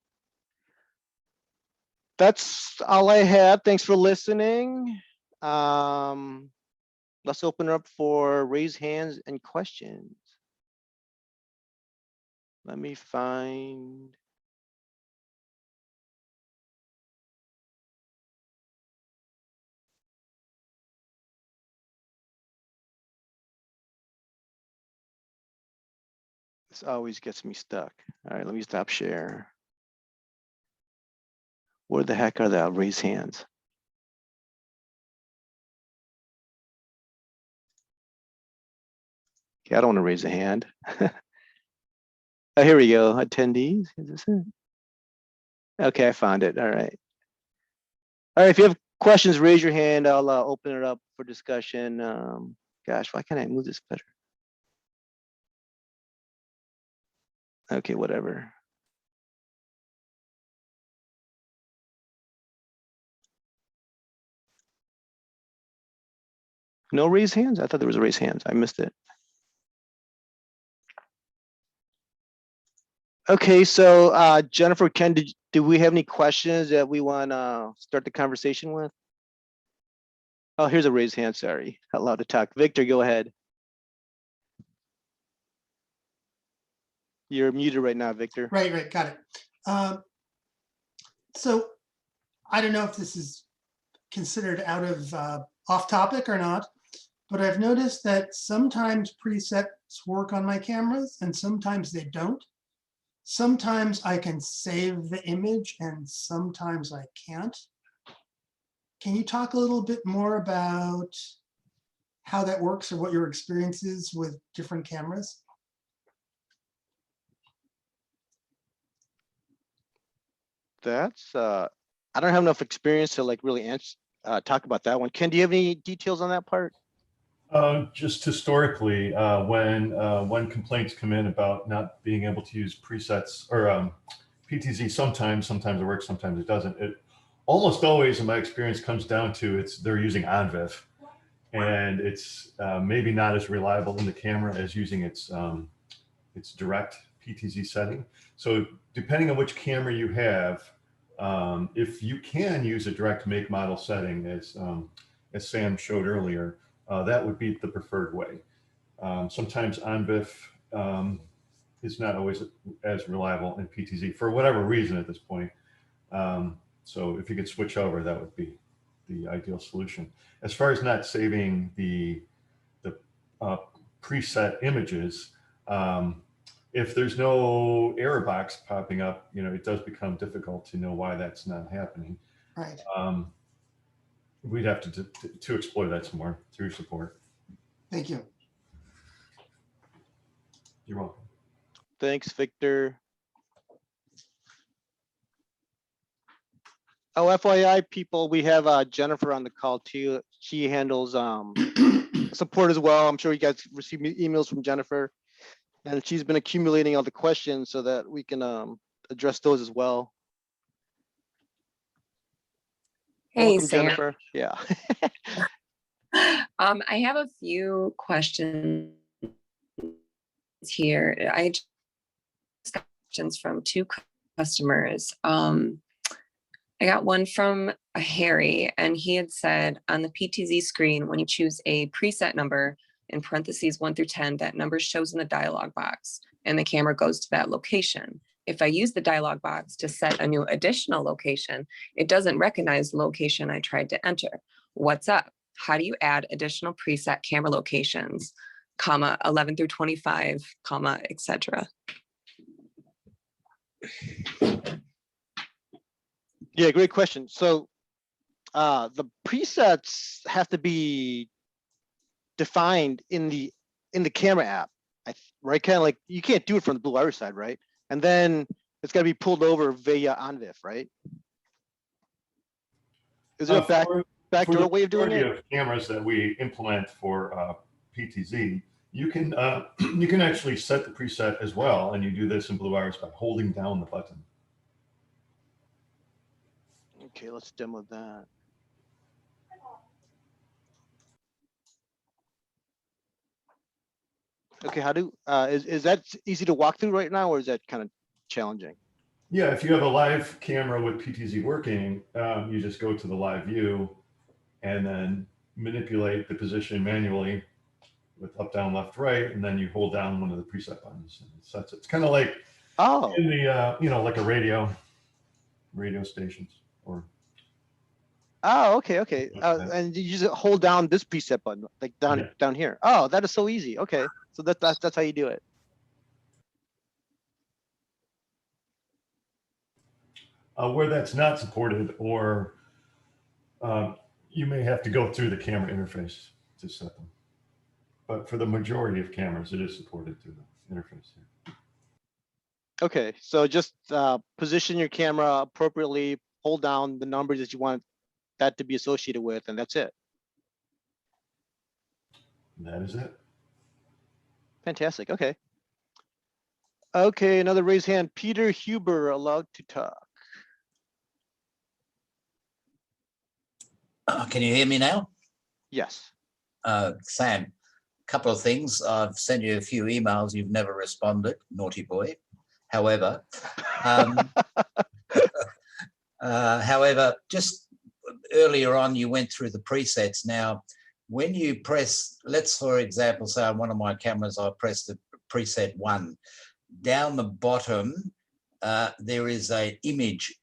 That's all I had. Thanks for listening. Let's open up for raise hands and questions. Let me find. This always gets me stuck. All right, let me stop share. Where the heck are the raise hands? Okay, I don't want to raise a hand. Oh, here we go. Attendees. Is this it? Okay, I found it. All right. All right. If you have questions, raise your hand. I'll open it up for discussion. Gosh, why can't I move this better? Okay, whatever. No raise hands? I thought there was a raise hands. I missed it. Okay, so Jennifer, Ken, do we have any questions that we want to start the conversation with? Oh, here's a raised hand. Sorry, not allowed to talk. Victor, go ahead. You're muted right now, Victor. Right, got it. So I don't know if this is considered out of off topic or not, but I've noticed that sometimes presets work on my cameras and sometimes they don't. Sometimes I can save the image and sometimes I can't. Can you talk a little bit more about how that works or what your experience is with different cameras? That's I don't have enough experience to like really answer talk about that one. Ken, do you have any details on that part? Just historically, when complaints come in about not being able to use presets or PTZ, sometimes it works, sometimes it doesn't. It almost always, in my experience, comes down to they're using OnVIF, and it's maybe not as reliable in the camera as using its direct PTZ setting. So depending on which camera you have, if you can use a direct make model setting, as Sam showed earlier, that would be the preferred way. Sometimes OnVIF is not always as reliable in PTZ for whatever reason at this point. So if you could switch over, that would be the ideal solution. As far as not saving the preset images, if there's no error box popping up, it does become difficult to know why that's not happening. Right. We'd have to explore that some more through support. Thank you. You're welcome. Thanks, Victor. Oh, FYI, people, we have Jennifer on the call too. She handles support as well. I'm sure you guys receive emails from Jennifer, and she's been accumulating all the questions so that we can address those as well. Hey, Welcome, Sam. Jennifer. Yeah. I have a few questions here. I just got questions from two customers. I got one from Harry, and he had said on the PTZ screen, when you choose a preset number in parentheses 1 through 10, that number shows in the dialog box and the camera goes to that location. If I use the dialog box to set a new additional location, it doesn't recognize the location I tried to enter. What's up? How do you add additional preset camera locations, comma, 11 through 25, comma, etc.? Yeah, great question. So the presets have to be defined in the camera app, right? Kind of like you can't do it from the Blue Iris side, right? And then it's got to be pulled over via OnVIF, right? Is there a backdoor way of doing it? Of cameras that we implement for PTZ, you can actually set the preset as well, and you do this in Blue Iris by holding down the button. Okay, let's demo that. Okay, how do is that easy to walk through right now, or is that kind of challenging? Yeah, if you have a live camera with PTZ working, you just go to the live view and then manipulate the position manually with up, down, left, right, and then you hold down one of the preset buttons and it sets it. It's kind of like in the like a radio stations or. Oh, okay. And you just hold down this preset button, like down here. Oh, that is so easy. Okay, so that's how you do it. Where that's not supported, or you may have to go through the camera interface to set them. But for the majority of cameras, it is supported through the interface here. Okay, so just position your camera appropriately, hold down the numbers that you want that to be associated with, and that's it. That is it. Fantastic. Okay. Okay, another raised hand. Peter Huber, allowed to talk. Can you hear me now? Yes. Sam, a couple of things. I've sent you a few emails. You've never responded. Naughty boy. However, however, just earlier on, you went through the presets. Now, when you press, let's for example, say on one of my cameras, I pressed the preset 1. Down the bottom, there is an image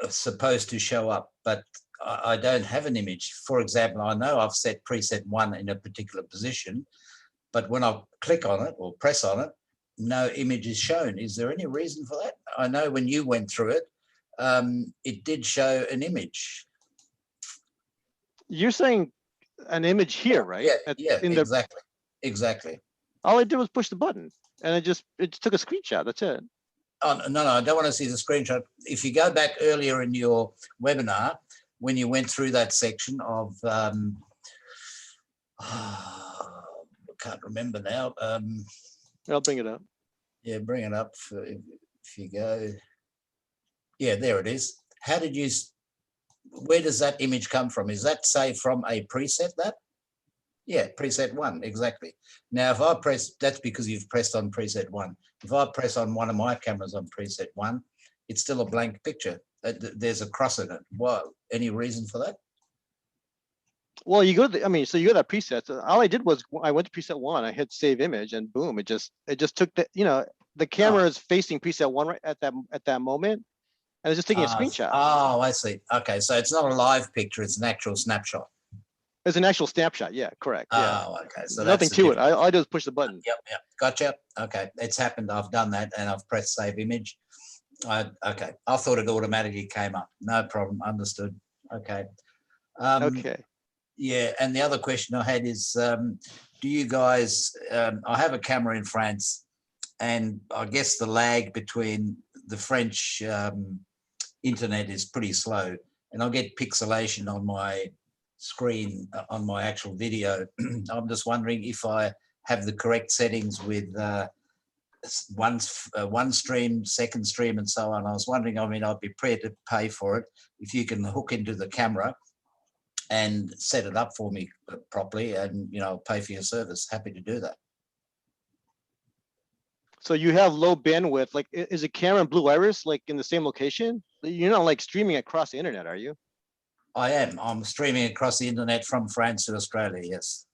supposed to show up, but I don't have an image. For example, I know I've set preset 1 in a particular position, but when I click on it or press on it, no image is shown. Is there any reason for that? I know when you went through it, it did show an image. You're saying an image here, right? Yeah, yeah, in the, exactly. all I did was push the button and it took a screenshot. That's it. Oh, no, I don't want to see the screenshot. If you go back earlier in your webinar, when you went through that section of, I can't remember now. I'll bring it up. Yeah, bring it up if you go. Yeah, there it is. How did you, where does that image come from? Is that, say, from a preset that? Yeah, preset 1, exactly. Now, if I press, that's because you've pressed on preset 1. If I press on one of my cameras on preset 1, it's still a blank picture. There's a cross in it. What? Any reason for that? Well, you go to the, so you go to that preset. So all I did was I went to preset 1, I hit save image, and boom, it just took the, the camera is facing preset 1 right at that moment, and it's just taking a screenshot. Oh, I see. Okay, so it's not a live picture, it's an actual snapshot. It's an actual snapshot. Yeah, correct. Yeah. Oh, okay. So nothing that's the to it. All I do is push the button. Yep. Gotcha. Okay, it's happened. I've done that, and I've pressed save image. Okay, I thought it automatically came up. No problem. Understood. Okay. Okay. Yeah, and the other question I had is, do you guys? I have a camera in France, and I guess the lag between the French internet is pretty slow, and I get pixelation on my screen on my actual video. I'm just wondering if I have the correct settings with one stream, second stream, and so on. I was wondering, I'd be prepared to pay for it if you can hook into the camera and set it up for me properly, and pay for your service. Happy to do that. So you have low bandwidth. Like, is a camera and Blue Iris like in the same location? You're not like streaming across the internet, are you? I am. I'm streaming across the internet from France to Australia. Yes.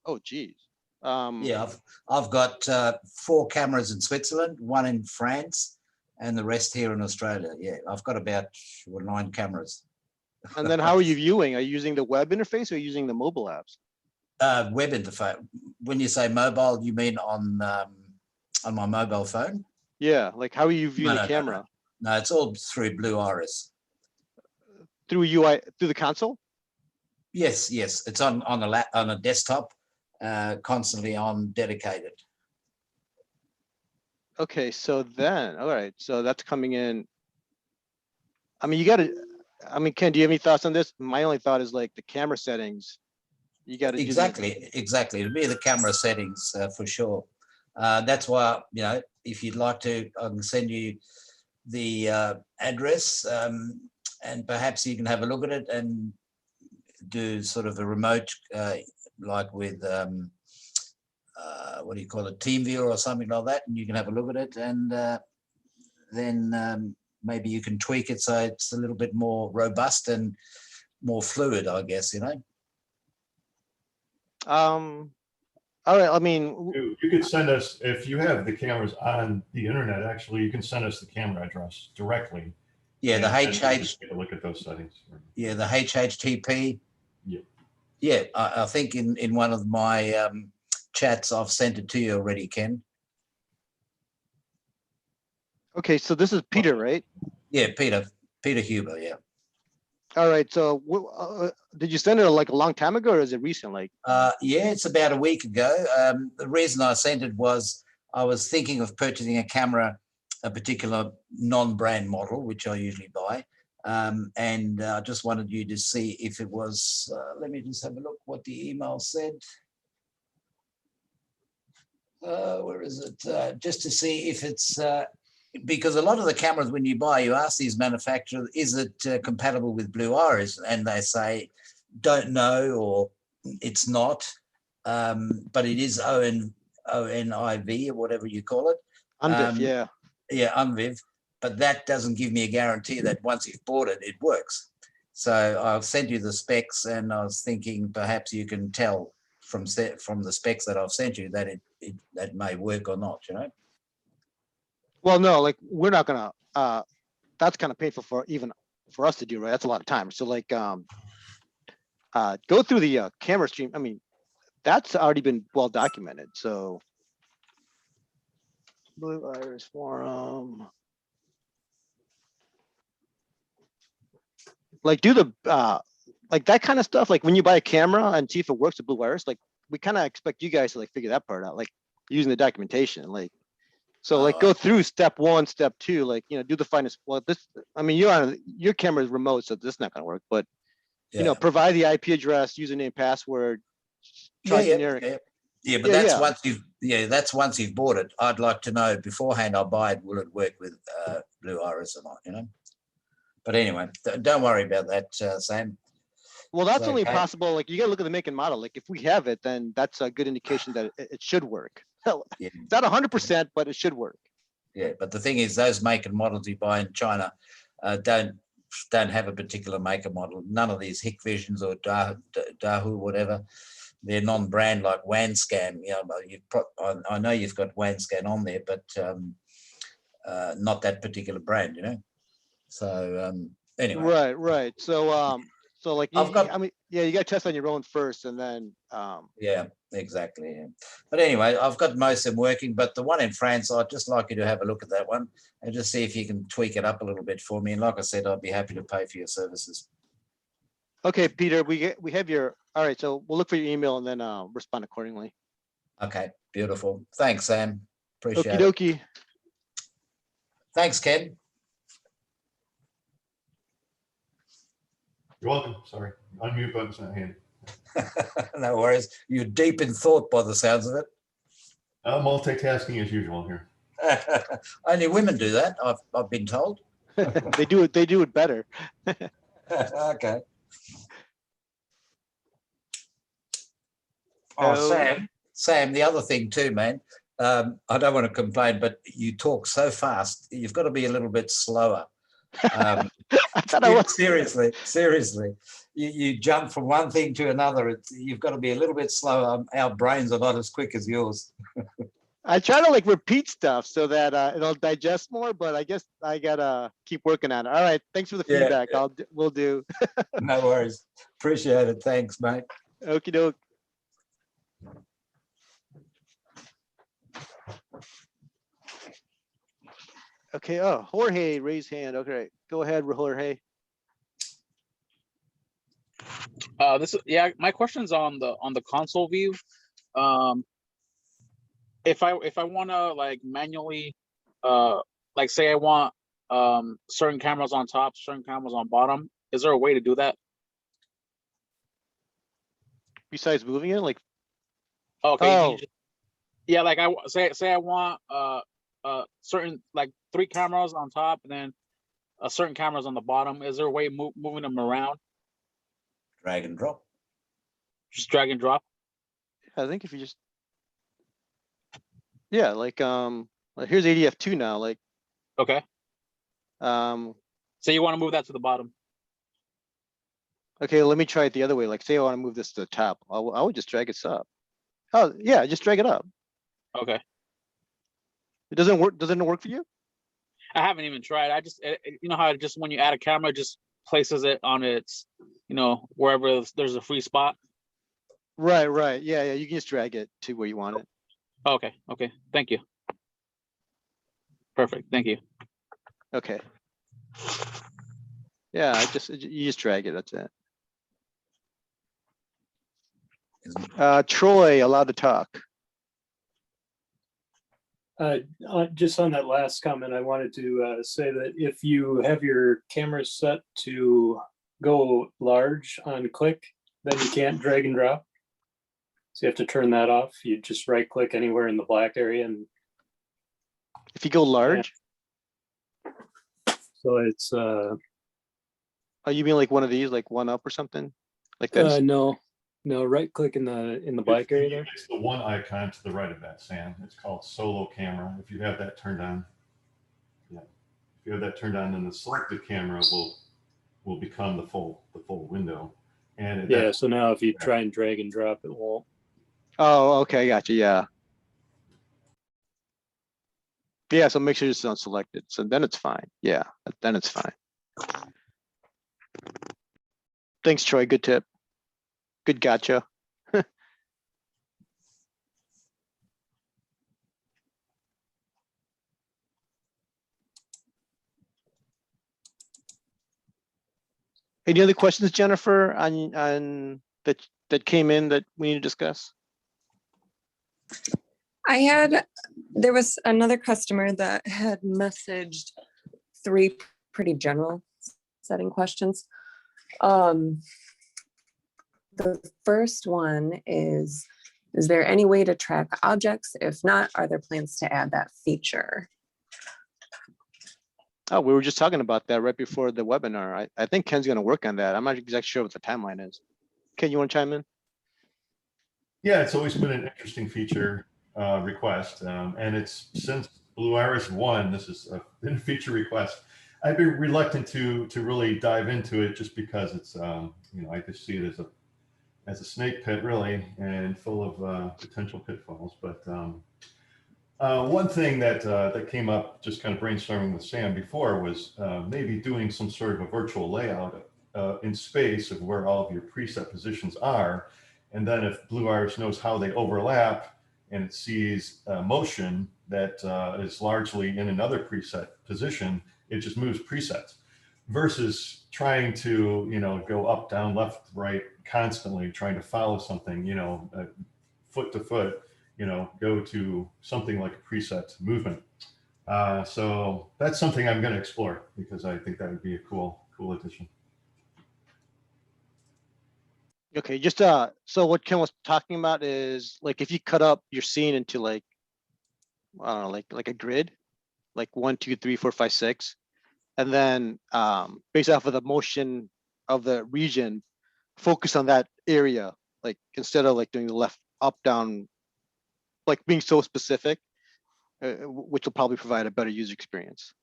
Oh, geez. Yeah, I've got 4 cameras in Switzerland, 1 in France, and the rest here in Australia. Yeah, I've got about 9 cameras. And then how are you viewing? Are you using the web interface or using the mobile apps? Web interface. When you say mobile, you mean on my mobile phone? Yeah, like how are you viewing the camera? No, it's all through Blue Iris. Through UI, through the console? Yes, it's on a desktop, constantly on dedicated. Okay, so then, all right, so that's coming in. You gotta, Ken, do you have any thoughts on this? My only thought is like the camera settings. You gotta exactly. It'll be the camera settings for sure. That's why, if you'd like to, I can send you the address, and perhaps you can have a look at it and do sort of a remote, like with, what do you call it, TeamViewer or something like that, and you can have a look at it, and then maybe you can tweak it so it's a little bit more robust and more fluid, I guess, All right, You could send us, if you have the cameras on the internet, actually, you can send us the camera address directly. Yeah, the Take a look at those settings. Yeah, the HHTP. Yeah. Yeah, I think in one of my chats, I've sent it to you already, Ken. okay, so this is Peter, right? Yeah, Peter Huber, yeah. All right, so did you send it like a long time ago, or is it recent? Like, yeah, it's about a week ago. The reason I sent it was I was thinking of purchasing a camera, a particular non-brand model, which I usually buy. And I just wanted you to see if it was, let me just have a look what the email said. Where is it? Just to see if it's, because a lot of the cameras when you buy, you ask these manufacturers, is it compatible with Blue Iris? And they say, don't know, or it's not, but it is ONIV or whatever you call it. Undiff, yeah. Yeah, Unviv, but that doesn't give me a guarantee that once you've bought it, it works. So I've sent you the specs, and I was thinking perhaps you can tell from the specs that I've sent you that that may work or not. You know. Well, no, like we're not gonna. That's kind of painful for even for us to do, right? That's a lot of time. So like, go through the camera stream. I mean, that's already been well documented. So, Blue Iris Forum. Like, do the like that kind of stuff. Like when you buy a camera and see if it works with Blue Iris. Like we kind of expect you guys to like figure that part out. Like using the documentation. Like. So like go through step 1, step 2, like, you know, do the finest. Well, this, I mean, your camera is remote, so this is not gonna work, but you know, provide the IP address, username, password. Try generic. Yeah, but that's once you've bought it. I'd like to know beforehand I'll buy it, will it work with Blue Iris or not, you know? But anyway, don't worry about that, Sam. Well, that's only possible, like you gotta look at the make and model. Like if we have it, then that's a good indication that it should work. It's not 100%, but it should work. Yeah, but the thing is, those make and models you buy in China don't have a particular make and model. None of these Hikvisions or Dahu, whatever, they're non-brand like WANScan. You know, I know you've got WANScan on there, but not that particular brand. You know. So anyway. Right. So like I mean, yeah, you got to test on your own first, and then yeah, exactly. Yeah. But anyway, I've got most of them working, but the one in France, I'd just like you to have a look at that one and just see if you can tweak it up a little bit for me. And like I said, I'd be happy to pay for your services. Okay, Peter, we have your, all right, so we'll look for your email and then respond accordingly. Okay, beautiful. Thanks, Sam. Appreciate it. Okie dokie. Thanks, Ken. You're welcome. Sorry. Unmute button's not handy. No worries. You're deep in thought by the sounds of it. Multitasking as usual here. Only women do that, I've been told. They do it better. Okay. Oh, Sam, the other thing too, man, I don't want to complain, but you talk so fast, you've got to be a little bit slower. Seriously, you jump from one thing to another. You've got to be a little bit slower. Our brains are not as quick as yours. I try to like repeat stuff so that it'll digest more, but I guess I gotta keep working on it. All right, thanks for the feedback. We'll do. No worries. Appreciate it. Thanks, mate. Okie doke. Okay. Oh, Jorge, raise hand. Okay, go ahead, Jorge. My question's on the console view. If I want to like manually, like say I want certain cameras on top, certain cameras on bottom, is there a way to do that? Besides moving it, like. Okay. Yeah, like I say I want certain like 3 cameras on top and then certain cameras on the bottom. Is there a way of moving them around? Drag and drop. Just drag and drop. I think if you just. Yeah, like here's ADF2 now, like. Okay. So you want to move that to the bottom? Okay, let me try it the other way. Like, say I want to move this to the top, I would just drag it up. Oh yeah, just drag it up. Okay. It doesn't work. Doesn't it work for you? I haven't even tried. I just, you know how just when you add a camera, it just places it on its, you know, wherever there's a free spot. Right. Yeah. You can just drag it to where you want it. Okay. Thank you. Perfect. Thank you. Okay. Yeah, you just drag it. That's it. Troy, allowed to talk. Just on that last comment, I wanted to say that if you have your camera set to go large on click, then you can't drag and drop. So you have to turn that off. You just right click anywhere in the black area. And if you go large? So it's... oh, you mean like one of these, like one up or something? Like this? No, right click in the black area there. It's the one icon to the right of that, Sam. It's called solo camera. If you have that turned on. if you have that turned on, then the selected camera will become the full window. And Yeah, so now if you try and drag and drop, it won't. Oh, okay, gotcha. Yeah. Yeah, so make sure it's unselected. So then it's fine. Yeah, then it's fine. Thanks, Troy. Good tip. Good gotcha. Any other questions, Jennifer, on that came in that we need to discuss? There was another customer that had messaged 3 pretty general setting questions. The first one is there any way to track objects? If not, are there plans to add that feature? Oh, we were just talking about that right before the webinar. I think Ken's going to work on that. I'm not exactly sure what the timeline is. Ken, you want to chime in? Yeah, it's always been an interesting feature request, and it's since Blue Iris 1. This has been a feature request. I've been reluctant to really dive into it just because it's you know, I just see it as a snake pit really, and full of potential pitfalls. But one thing that came up just kind of brainstorming with Sam before was maybe doing some sort of a virtual layout in space of where all of your preset positions are. And then if Blue Iris knows how they overlap and it sees motion that is largely in another preset position, it just moves presets versus trying to, you know, go up, down, left, right, constantly trying to follow something, you know, foot to foot, you know, go to something like a preset movement. So that's something I'm going to explore because I think that would be a cool addition. Okay, just so what Ken was talking about is like if you cut up your scene into like I don't know, like a grid, like 1, 2, 3, 4, 5, 6, and then based off of the motion of the region, focus on that area, like instead of like doing the left, up, down, like being so specific, which will probably provide a better user experience.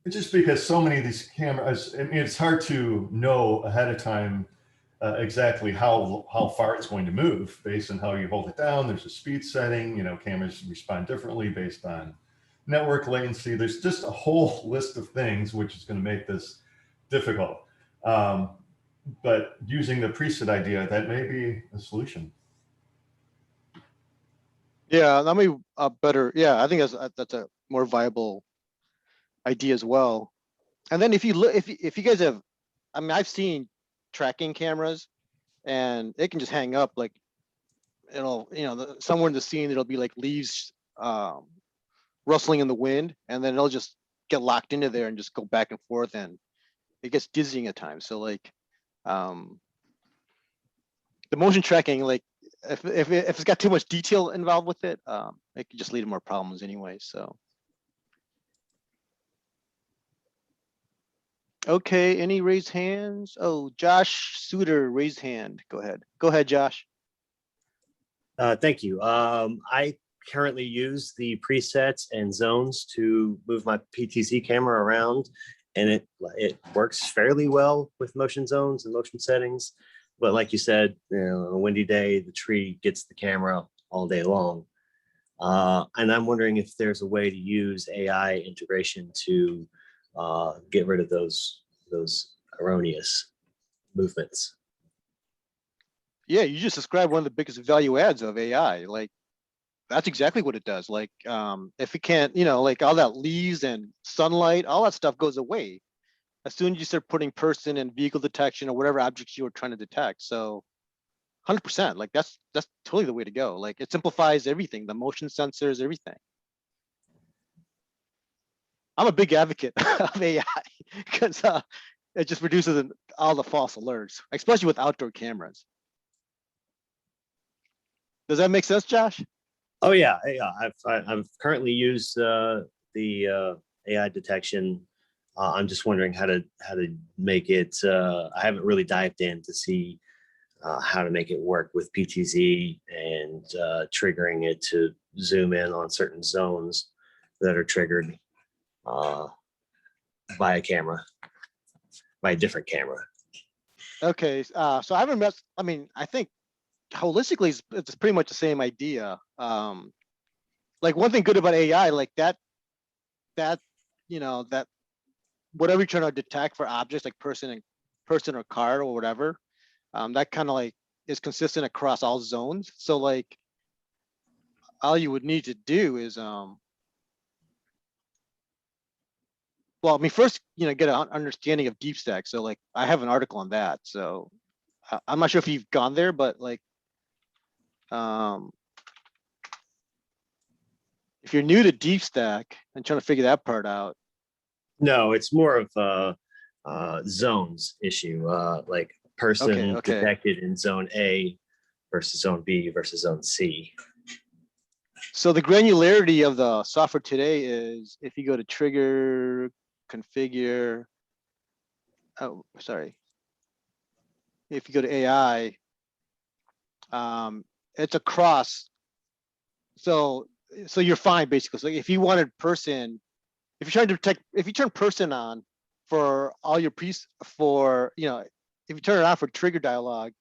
It's just because so many of these cameras, I mean, it's hard to know ahead of time exactly how far it's going to move based on how you hold it down. There's a speed setting, you know, cameras respond differently based on network latency. There's just a whole list of things which is going to make this difficult. But using the preset idea, that may be a solution. Yeah, that may be better. Yeah, I think that's a more viable idea as well. And then if you look, if you guys have, I mean, I've seen tracking cameras, and it can just hang up like it'll, you know, somewhere in the scene it'll be like leaves rustling in the wind, and then it'll just get locked into there and just go back and forth, and it gets dizzying at times. So like the motion tracking, like if it's got too much detail involved with it, it can just lead to more problems anyway. So okay, any raised hands? Oh, Josh Suter raised hand. Go ahead, Josh. Thank you. I currently use the presets and zones to move my PTZ camera around, and it works fairly well with motion zones and motion settings. But like you said, you know, on a windy day, the tree gets the camera all day long. And I'm wondering if there's a way to use AI integration to get rid of those erroneous movements. Yeah, you just described one of the biggest value adds of AI. Like that's exactly what it does. Like if it can't, you know, like all that leaves and sunlight, all that stuff goes away as soon as you start putting person and vehicle detection or whatever objects you were trying to detect. So 100%, like that's totally the way to go. Like it simplifies everything, the motion sensors, everything. I'm a big advocate of AI because it just reduces all the false alerts, especially with outdoor cameras. Does that make sense, Josh? Oh yeah, I've currently used the AI detection. I'm just wondering how to make it. I haven't really dived in to see how to make it work with PTZ and triggering it to zoom in on certain zones that are triggered. by a camera, by a different camera. Okay, so I haven't met. I mean, I think holistically, it's pretty much the same idea. Like one thing good about AI, like that that whatever you're trying to detect for objects like person or car or whatever, that kind of like is consistent across all zones. So like all you would need to do is well, I mean, first, get an understanding of deep stack. So like I have an article on that. So I'm not sure if you've gone there, but like if you're new to deep stack and trying to figure that part out. No, it's more of a zones issue, like person Okay. detected in zone A versus zone B versus zone C. So the granularity of the software today is if you go to trigger, configure, oh, sorry. If you go to AI, it's across. So you're fine basically. So if you wanted person, if you're trying to detect, if you turn person on for all your if you turn it on for trigger dialog,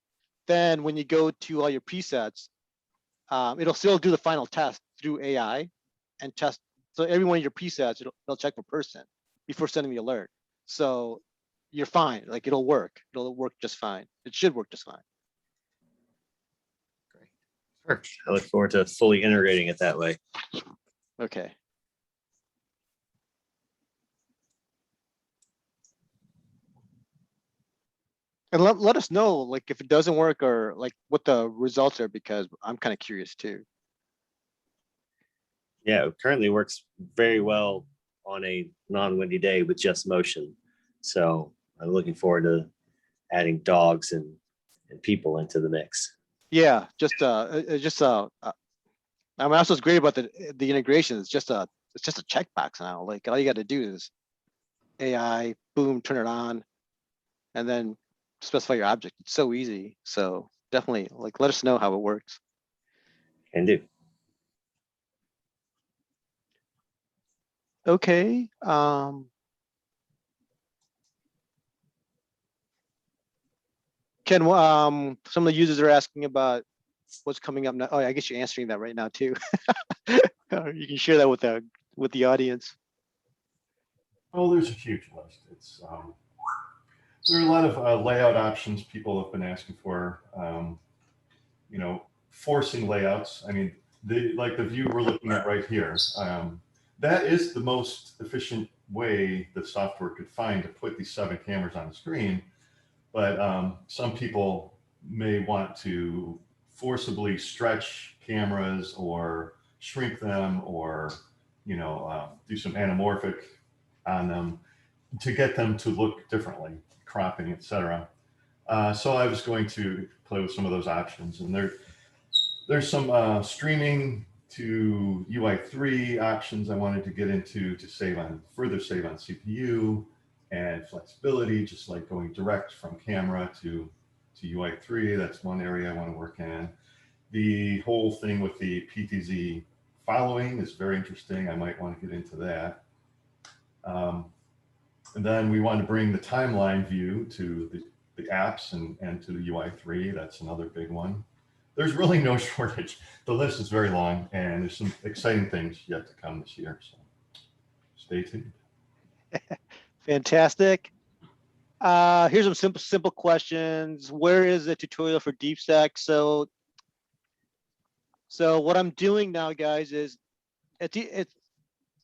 then when you go to all your presets, it'll still do the final test through AI and test. So every one of your presets, it'll check for person before sending the alert. So you're fine. Like it'll work. It'll work just fine. It should work just fine. Perfect. I look forward to fully integrating it that way. Okay. And let us know like if it doesn't work or like what the results are, because I'm kind of curious too. Yeah, it currently works very well on a non-windy day with just motion. So I'm looking forward to adding dogs and people into the mix. Yeah, I mean, that's what's great about the integration. It's just a checkbox now. Like all you got to do is AI, boom, turn it on, and then specify your object. It's so easy. So definitely, like, let us know how it works. Can do. Okay. Ken, some of the users are asking about what's coming up now. Oh, I guess you're answering that right now too. You can share that with the audience. Oh, there's a huge list. It's there are a lot of layout options people have been asking for. Forcing layouts. I mean, the view we're looking at right here. That is the most efficient way the software could find to put these 7 cameras on the screen. But some people may want to forcibly stretch cameras or shrink them or do some anamorphic on them to get them to look differently, cropping, etc. So I was going to play with some of those options, and there's some streaming to UI3 options I wanted to get into to further save on CPU and flexibility, just like going direct from camera to UI3. That's one area I want to work in. The whole thing with the PTZ following is very interesting. I might want to get into that. And then we want to bring the timeline view to the apps and to the UI3. That's another big one. There's really no shortage. The list is very long, and there's some exciting things yet to come this year. So stay tuned. Fantastic. Here's some simple questions. Where is the tutorial for deep stack? So what I'm doing now, guys, is it's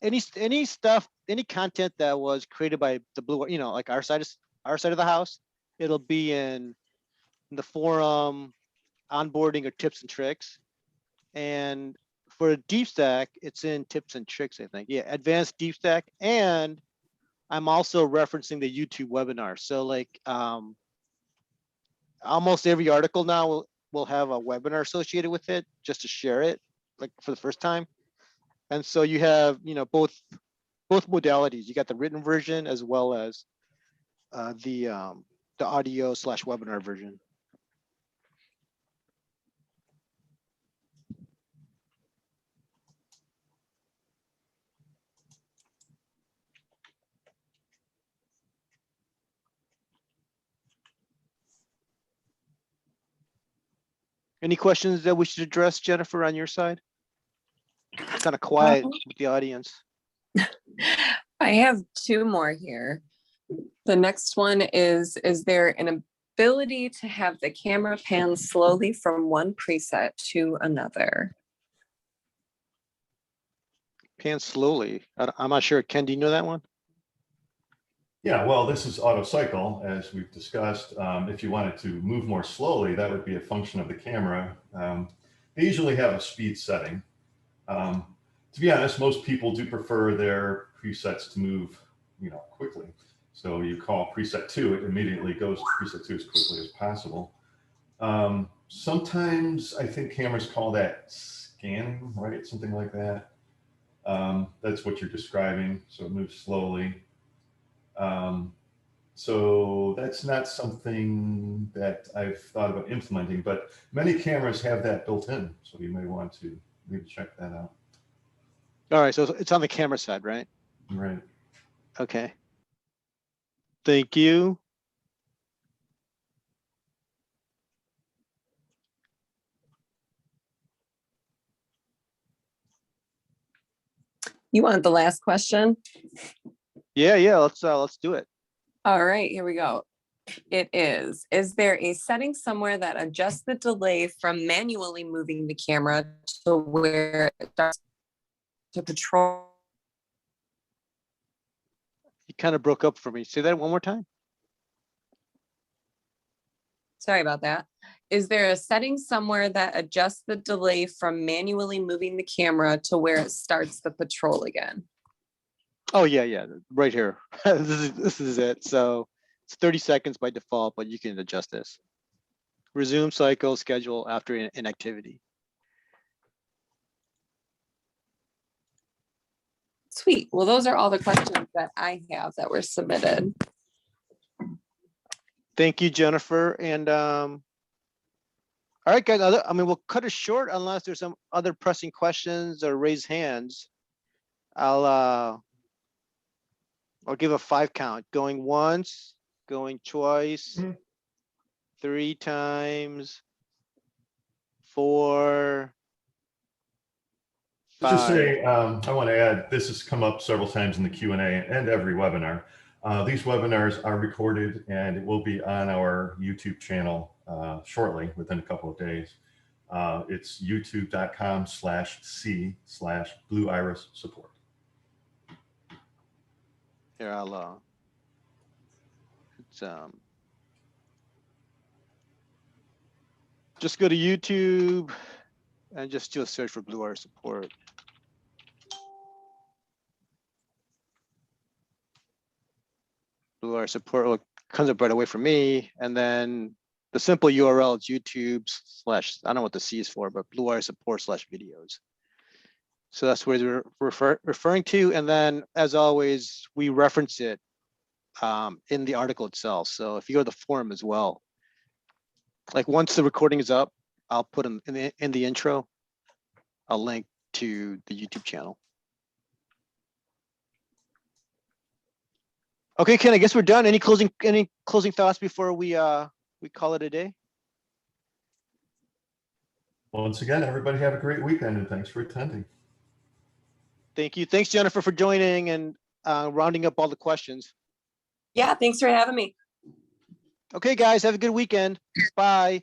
any stuff, any content that was created by the blue, like our side of the house, it'll be in the forum, onboarding, or tips and tricks. And for deep stack, it's in tips and tricks, I think. Yeah, advanced deep stack. And I'm also referencing the YouTube webinar. So like almost every article now will have a webinar associated with it just to share it, like for the first time. And so you have, both modalities. You got the written version as well as the audio/webinar version. Any questions that we should address, Jennifer, on your side? It's kind of quiet with the audience. I have two more here. The next one is there an ability to have the camera pan slowly from one preset to another? Pan slowly. I'm not sure. Ken, do you know that one? Yeah, well, this is auto cycle, as we've discussed. If you wanted to move more slowly, that would be a function of the camera. They usually have a speed setting. To be honest, most people do prefer their presets to move, quickly. So you call preset 2, it immediately goes to preset 2 as quickly as possible. Sometimes I think cameras call that scanning, right? Something like that. That's what you're describing. So it moves slowly. So that's not something that I've thought about implementing, but many cameras have that built in. So you may want to maybe check that out. All right, so it's on the camera side, right? Right. Okay. Thank you. You want the last question? Yeah, let's do it. All right, here we go. It is there a setting somewhere that adjusts the delay from manually moving the camera to where it starts to patrol? You kind of broke up for me. Say that one more time. Sorry about that. Is there a setting somewhere that adjusts the delay from manually moving the camera to where it starts the patrol again? Oh yeah, right here. This is it. So it's 30 seconds by default, but you can adjust this. Resume cycle schedule after inactivity. Sweet. Well, those are all the questions that I have that were submitted. Thank you, Jennifer. And all right, guys. We'll cut it short unless there's some other pressing questions or raise hands. I'll give a 5 count. Going once, going twice, 3 times, 4. Just say, I want to add, this has come up several times in the Q&A and every webinar. These webinars are recorded and it will be on our YouTube channel shortly, within a couple of days. It's youtube.com/c/Blue Iris support. Here, I'll just go to YouTube and just do a search for Blue Iris support. Blue Iris support comes up right away for me, and then the simple URL is YouTube/ I don't know what the C is for, but Blue Iris support/videos. So that's where we're referring to, and then as always, we reference it in the article itself. So if you go to the forum as well, like once the recording is up, I'll put in the intro a link to the YouTube channel. Okay, Ken, I guess we're done. Any closing thoughts before we call it a day? Once again, everybody have a great weekend and thanks for attending. Thank you. Thanks, Jennifer, for joining and rounding up all the questions. Yeah, thanks for having me. Okay, guys, have a good weekend. Bye.